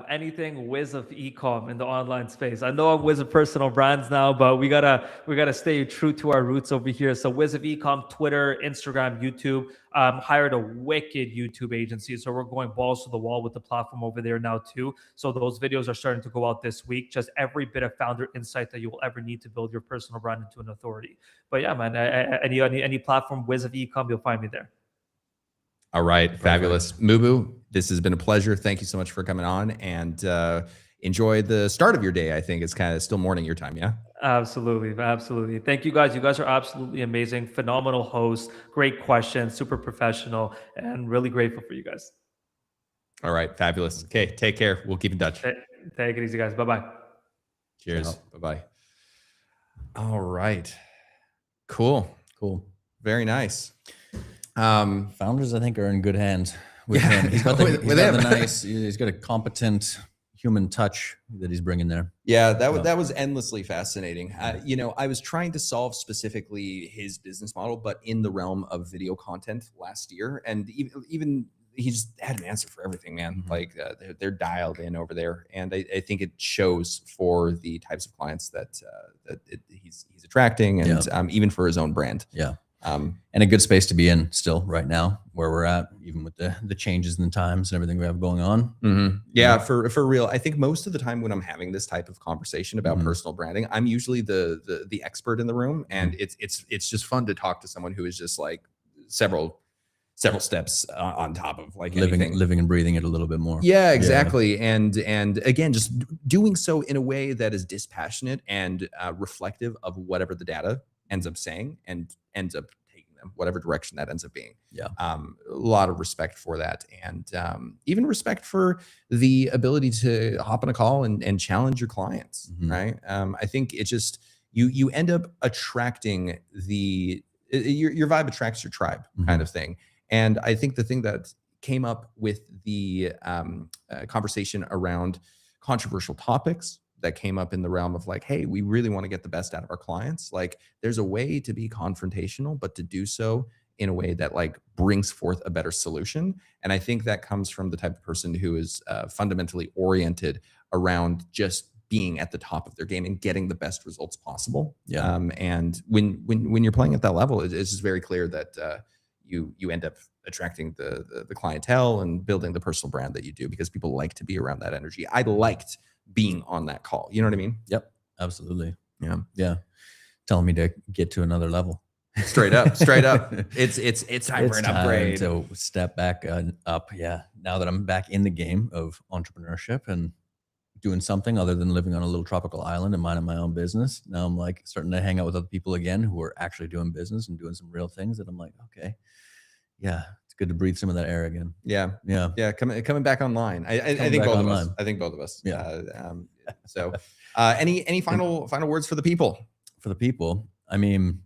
[SPEAKER 3] Anything Wiz of ecom in the online space. I know I'm Wiz of personal brands now, but we gotta stay true to our roots over here. So Wiz of ecom, Twitter, Instagram, YouTube. Hired a wicked YouTube agency, so we're going balls to the wall with the platform over there now too. So those videos are starting to go out this week. Just every bit of founder insight that you will ever need to build your personal brand into an authority. But yeah, man, any platform, Wiz of ecom, you'll find me there.
[SPEAKER 1] All right. Fabulous. Mubu, this has been a pleasure. Thank you so much for coming on, and enjoy the start of your day. I think it's kind of still morning your time. Yeah.
[SPEAKER 3] Absolutely. Thank you guys. You guys are absolutely amazing. Phenomenal hosts. Great questions. Super professional, and really grateful for you guys.
[SPEAKER 1] All right. Fabulous. Okay. Take care. We'll keep in touch.
[SPEAKER 3] Take it easy, guys. Bye-bye.
[SPEAKER 1] Cheers. Bye-bye. All right. Cool. Very nice.
[SPEAKER 2] Founders, I think, are in good hands with him. He's got he's got a competent human touch that he's bringing there.
[SPEAKER 1] Yeah, that was endlessly fascinating. You know, I was trying to solve specifically his business model, but in the realm of video content last year, and even he just had an answer for everything, man. Like they're dialed in over there, and I think it shows for the types of clients that he's attracting, and even for his own brand.
[SPEAKER 2] Yeah. And a good space to be in still right now, where we're at, even with the changes in the times and everything we have going on.
[SPEAKER 1] Yeah, for real. I think most of the time when I'm having this type of conversation about personal branding, I'm usually the expert in the room, and it's just fun to talk to someone who is just like several steps on top of like
[SPEAKER 2] living and breathing it a little bit more.
[SPEAKER 1] Yeah, exactly. Yeah. And again, just doing so in a way that is dispassionate and reflective of whatever the data ends up saying and ends up taking them, whatever direction that ends up being.
[SPEAKER 2] Yeah.
[SPEAKER 1] A lot of respect for that. And even respect for the ability to hop on a call and challenge your clients, right? I think it just, you end up attracting your vibe attracts your tribe kind of thing. And I think the thing that came up with the conversation around controversial topics that came up in the realm of like, hey, we really want to get the best out of our clients. Like there's a way to be confrontational, but to do so in a way that like brings forth a better solution. And I think that comes from the type of person who is fundamentally oriented around just being at the top of their game and getting the best results possible.
[SPEAKER 2] Yeah.
[SPEAKER 1] And when you're playing at that level, it's just very clear that you end up attracting the clientele and building the personal brand that you do, because people like to be around that energy. I liked being on that call. You know what I mean?
[SPEAKER 2] Yep. Absolutely.
[SPEAKER 1] Yeah.
[SPEAKER 2] Yeah. Telling me to get to another level.
[SPEAKER 1] Straight up, straight up. It's time for an upgrade.
[SPEAKER 2] To step back up. Yeah. Now that I'm back in the game of entrepreneurship and doing something other than living on a little tropical island and minding my own business, now I'm like starting to hang out with other people again who are actually doing business and doing some real things. And I'm like, okay, yeah, it's good to breathe some of that air again.
[SPEAKER 1] Yeah,
[SPEAKER 2] Yeah.
[SPEAKER 1] yeah, coming back online. I think
[SPEAKER 2] back
[SPEAKER 1] both of us.
[SPEAKER 2] online.
[SPEAKER 1] I think both of us.
[SPEAKER 2] Yeah.
[SPEAKER 1] So, any final words for the people?
[SPEAKER 2] For the people, I mean,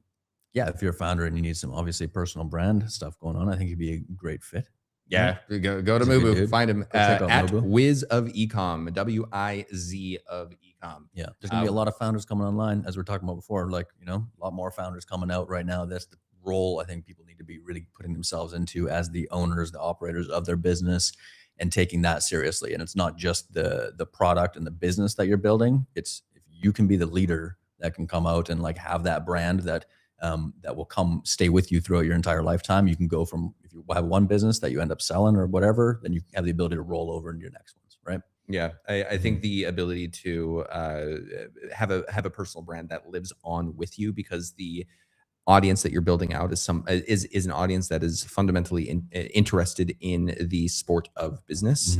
[SPEAKER 2] yeah, if you're a founder and you need some obviously personal brand stuff going on, I think you'd be a great fit.
[SPEAKER 1] Yeah, go to
[SPEAKER 2] He's a good
[SPEAKER 1] Mubu,
[SPEAKER 2] dude.
[SPEAKER 1] find him
[SPEAKER 2] check out
[SPEAKER 1] at
[SPEAKER 2] Mubu.
[SPEAKER 1] Wiz of Ecom, WIZ of Ecom.
[SPEAKER 2] Yeah, there's gonna be a lot of founders coming online, as we're talking about before. Like, you know, a lot more founders coming out right now. That's the role I think people need to be really putting themselves into as the owners, the operators of their business, and taking that seriously. And it's not just the product and the business that you're building. It's if you can be the leader that can come out and like have that brand that that will come stay with you throughout your entire lifetime. You can go from, if you have one business that you end up selling or whatever, then you have the ability to roll over into your next ones, right?
[SPEAKER 1] Yeah, I think the ability to have a personal brand that lives on with you, because the audience that you're building out is an audience that is fundamentally interested in the sport of business,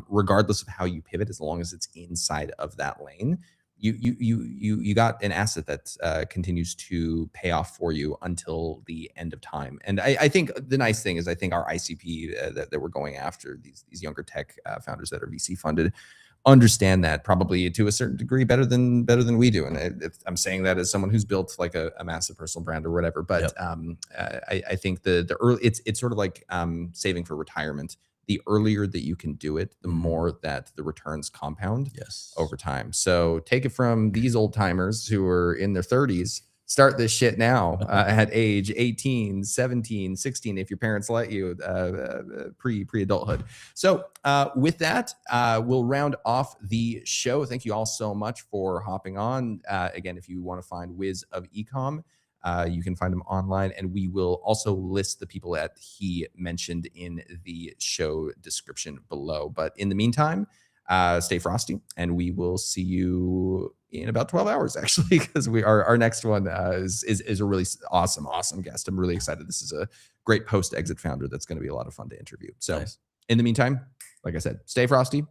[SPEAKER 1] regardless of how you pivot, as long as it's inside of that lane. You got an asset that continues to pay off for you until the end of time. And I think the nice thing is, I think our ICP that we're going after, these younger tech founders that are VC funded, understand that probably to a certain degree better than we do. And I'm saying that as someone who's built like a massive personal brand or whatever. But I think the early, it's sort of like saving for retirement. The earlier that you can do it, the more that the returns compound over time. So take it from these old timers who are in their 30s. Start this shit now at age 18, 17, 16, if your parents let you, pre-adulthood. So with that, we'll round off the show. Thank you all so much for hopping on. Again, if you want to find Wiz of Ecom, you can find him online, and we will also list the people that he mentioned in the show description below. But in the meantime, stay frosty, and we will see you in about 12 hours, actually, because our next one is a really awesome guest. I'm really excited. This is a great post-exit founder that's going to be a lot of fun to interview. So in the meantime, like I said, stay frosty,